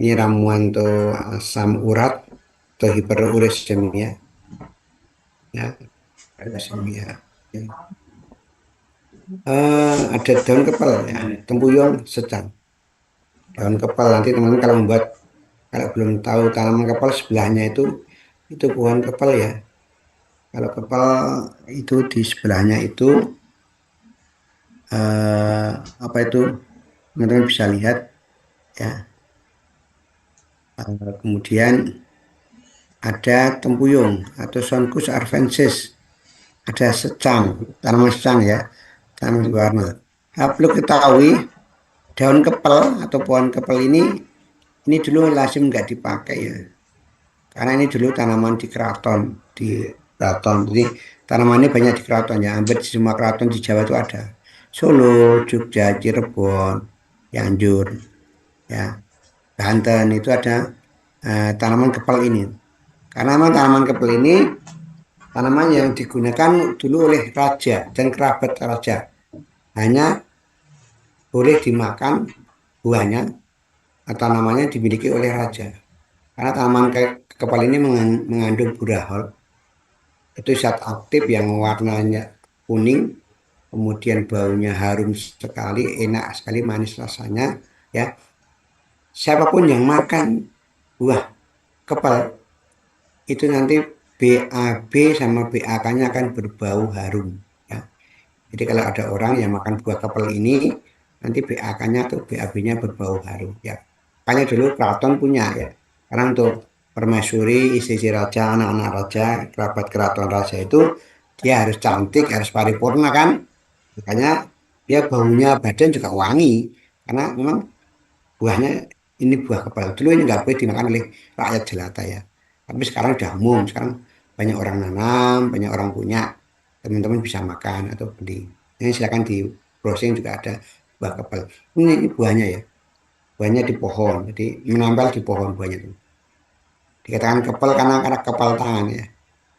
[SPEAKER 1] Ini ramuan untuk asam urat atau hiperuricemia. Ya, uricemia. Ya. Ada daun kepal ya, tempuyon secang. Daun kepal nanti teman-teman kalau membuat, kalau belum tahu tanaman kepal sebelahnya itu pohon kepal ya. Kalau kepal itu di sebelahnya itu eh, apa itu teman-teman bisa lihat ya. Kemudian ada tempuyung atau Sonchus arvensis, ada secang, tanaman secang ya, tanaman warna. Perlu ketahui daun kepal atau pohon kepal ini dulu lazim nggak dipakai ya, karena ini dulu tanaman di keraton, di keraton. Jadi tanaman ini banyak di keraton ya, hampir di semua keraton di Jawa itu ada. Solo, Jogja, Cirebon, Cianjur, ya, Banten itu ada tanaman kepal ini. Karena memang tanaman kepal ini tanaman yang digunakan dulu oleh raja dan kerabat raja. Hanya boleh dimakan buahnya atau namanya dimiliki oleh raja. Karena tanaman kepal ini mengandung burahol, itu zat aktif yang warnanya kuning, kemudian baunya harum sekali, enak sekali, manis rasanya. Ya, siapapun yang makan buah kepal itu nanti BAB sama BAK-nya akan berbau harum. Ya. Jadi kalau ada orang yang makan buah kepal ini, nanti BAK-nya atau BAB-nya berbau harum. Ya, makanya dulu keraton punya ya. Karena untuk permaisuri, istri raja, anak-anak raja, kerabat keraton raja itu dia harus cantik, harus paripurna kan. Makanya dia baunya badan juga wangi. Karena memang buahnya ini buah kepal. Dulu ini nggak boleh dimakan oleh rakyat jelata ya. Tapi sekarang udah umum. Sekarang banyak orang nanam, banyak orang punya. Teman-teman bisa makan atau beli. Ini silakan di browsing juga ada buah kepal. Ini buahnya ya. Buahnya di pohon. Jadi menempel di pohon buahnya itu. Dikatakan kepal karena kepal tangan ya.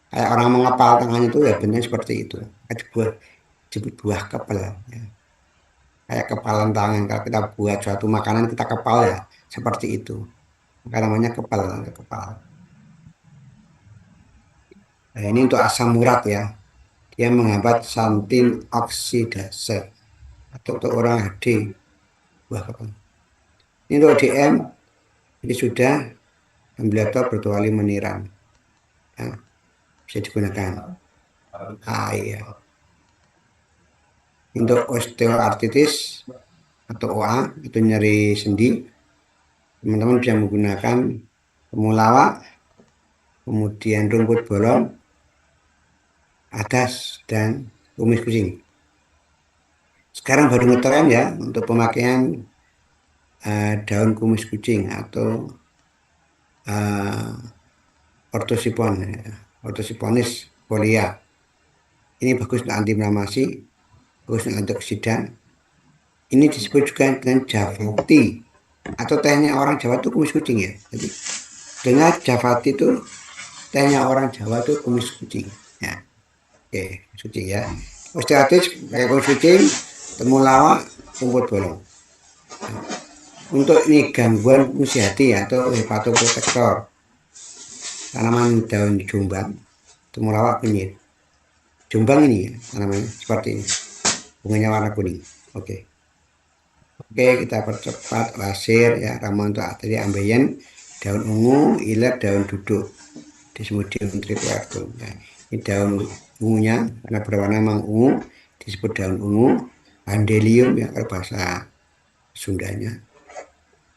[SPEAKER 1] Kayak orang mengepal tangan itu ya benar seperti itu. Ada buah disebut buah kepal ya. Kayak kepalan tangan. Kalau kita buat suatu makanan kita kepal ya seperti itu. Maka namanya kepal, kepal. Nah, ini untuk asam urat ya. Dia menghambat santin oksidase atau untuk orang HD. Buah kepal. Ini untuk DM, ini sudah ambliator bertuali meniran. Ya, bisa digunakan. Iya. Untuk osteoartritis atau OA, itu nyeri sendi, teman-teman bisa menggunakan temulawak, kemudian rumput bolong, adas, dan kumis kucing. Sekarang baru ngetren ya untuk pemakaian daun kumis kucing atau ortosipon, ya, ortosiponis folia. Ini bagus untuk anti inflamasi, bagus untuk antioksidan. Ini disebut juga dengan Javati atau tehnya orang Jawa itu kumis kucing ya. Jadi dengan Javati itu tehnya orang Jawa itu kumis kucing. Ya, oke, kumis kucing ya. Osteoartritis pakai kumis kucing, temulawak, rumput bolong. Untuk ini gangguan fungsi hati atau hepatoprotektor, tanaman daun jombang, temulawak kunyit. Jombang ini ya, tanamannya seperti ini, bunganya warna kuning. Oke, oke kita percepat lasir ya, ramuan untuk tadi ambeien, daun ungu, ilet, daun duduk, Desmodium trichoepithelium. Ya, ini daun ungunya karena berwarna memang ungu, disebut daun ungu, Handelium ya kalau bahasa Sundanya.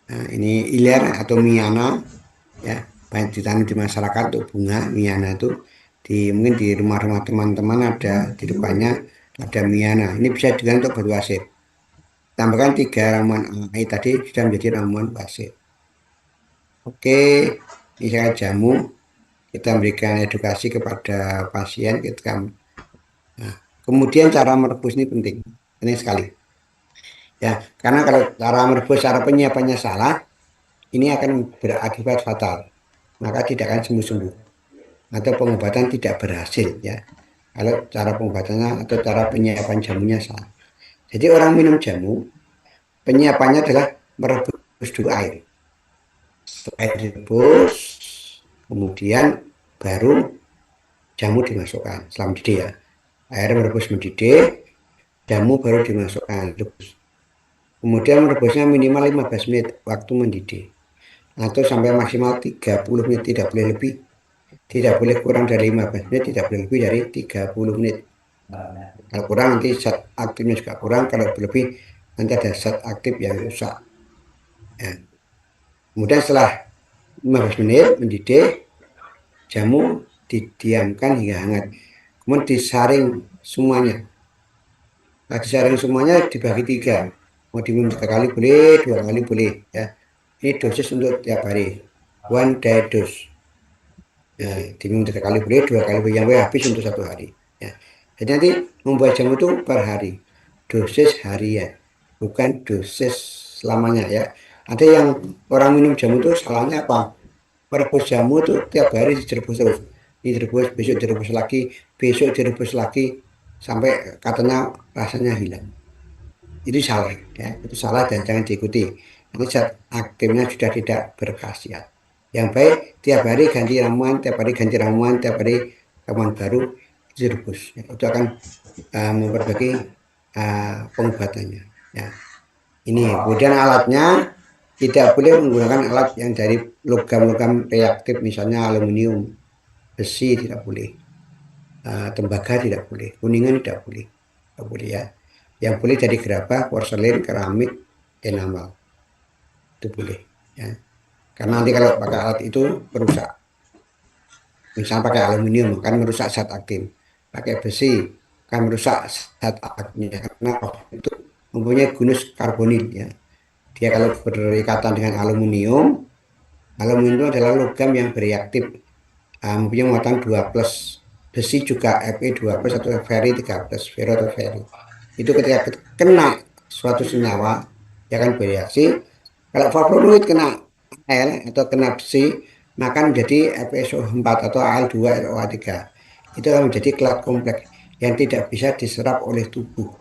[SPEAKER 1] Nah, ini iler atau miana ya, banyak ditanam di masyarakat untuk bunga miana itu mungkin di rumah-rumah teman-teman ada di depannya ada miana. Ini bisa digunakan untuk berwasit. Tambahkan 3 ramuan AI tadi sudah menjadi ramuan wasit. Oke, misalnya jamu, kita berikan edukasi kepada pasien, kita. Nah, kemudian cara merebus ini penting, penting sekali. Ya, karena kalau cara merebus, cara penyiapannya salah, ini akan berakibat fatal. Maka tidak akan sembuh-sembuh atau pengobatan tidak berhasil ya. Kalau cara pengobatannya atau cara penyiapan jamunya salah. Jadi orang minum jamu, penyiapannya adalah merebus dulu air. Setelah air direbus, kemudian baru jamu dimasukkan setelah mendidih ya. Air merebus mendidih, jamu baru dimasukkan. Kemudian merebusnya minimal 15 menit waktu mendidih atau sampai maksimal 30 menit, tidak boleh lebih. Tidak boleh kurang dari 15 menit, tidak boleh lebih dari 30 menit. Kalau kurang nanti zat aktifnya juga kurang, kalau lebih nanti ada zat aktif yang rusak. Ya. Kemudian setelah 15 menit mendidih, jamu didiamkan hingga hangat. Kemudian disaring semuanya. Nah, disaring semuanya dibagi tiga. Mau diminum 3 kali boleh, 2 kali boleh. Ya. Ini dosis untuk tiap hari. One day dose. Ya, diminum 3 kali boleh, 2 kali boleh. Yang habis untuk 1 hari. Ya. Jadi nanti membuat jamu itu per hari. Dosis harian. Bukan dosis selamanya ya. Ada yang orang minum jamu itu salahnya apa? Merebus jamu itu tiap hari direbus terus. Direbus, besok direbus lagi, besok direbus lagi. Sampai katanya rasanya hilang. Itu salah ya, itu salah dan jangan diikuti. Nanti zat aktifnya sudah tidak berkhasiat. Yang baik tiap hari ganti ramuan, tiap hari ganti ramuan, tiap hari ramuan baru direbus. Ya, itu akan memperbaiki pengobatannya. Ya. Ini kemudian alatnya tidak boleh menggunakan alat yang dari logam-logam reaktif, misalnya aluminium, besi tidak boleh, tembaga tidak boleh, kuningan tidak boleh ya. Yang boleh dari gerabah, porselen, keramik, enamal itu boleh ya. Karena nanti kalau pakai alat itu merusak. Misalnya pakai aluminium kan merusak zat aktif, pakai besi kan merusak zat aktifnya karena itu mempunyai gunus karbonil ya. Dia kalau berikatan dengan aluminium, aluminium itu adalah logam yang bereaktif, mempunyai muatan 2+. Besi juga Fe 2+ atau Fe 3+, ferro atau Fe. Itu ketika kena suatu senyawa, dia akan bereaksi. Kalau fluoride kena Al atau kena besi, maka menjadi FeSO4 atau Al2RO3. Itu akan menjadi kelat kompleks yang tidak bisa diserap oleh tubuh.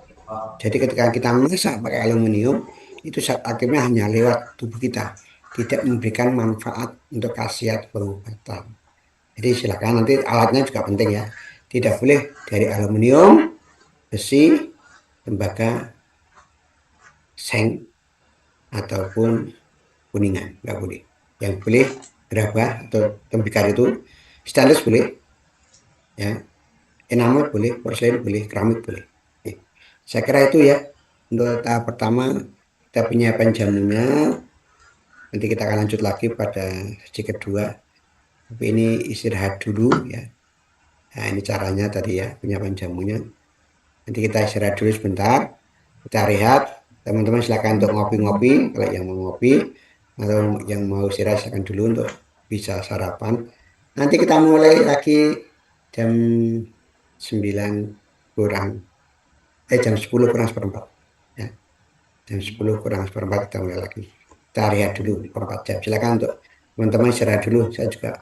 [SPEAKER 1] Jadi ketika kita masak pakai aluminium, itu zat aktifnya hanya lewat tubuh kita, tidak memberikan manfaat untuk khasiat pengobatan. Jadi silakan, nanti alatnya juga penting ya. Tidak boleh dari aluminium, besi, tembaga, seng, ataupun kuningan, nggak boleh. Yang boleh gerabah atau tembikar itu stainless boleh, ya. Enamel boleh, porselen boleh, keramik boleh. Oke. Saya kira itu ya untuk tahap pertama, kita penyiapan jamunya. Nanti kita akan lanjut lagi pada sesi kedua. Tapi ini istirahat dulu ya. Nah, ini caranya tadi ya, penyiapan jamunya. Nanti kita istirahat dulu sebentar, kita rehat. Teman-teman silakan untuk ngopi-ngopi kalau yang mau ngopi, atau yang mau istirahat silakan dulu untuk bisa sarapan. Nanti kita mulai lagi jam 9 kurang, jam 10 kurang seperempat. Ya, jam 10 kurang seperempat kita mulai lagi. Kita rehat dulu 4 jam. Silakan untuk teman-teman istirahat dulu. Saya juga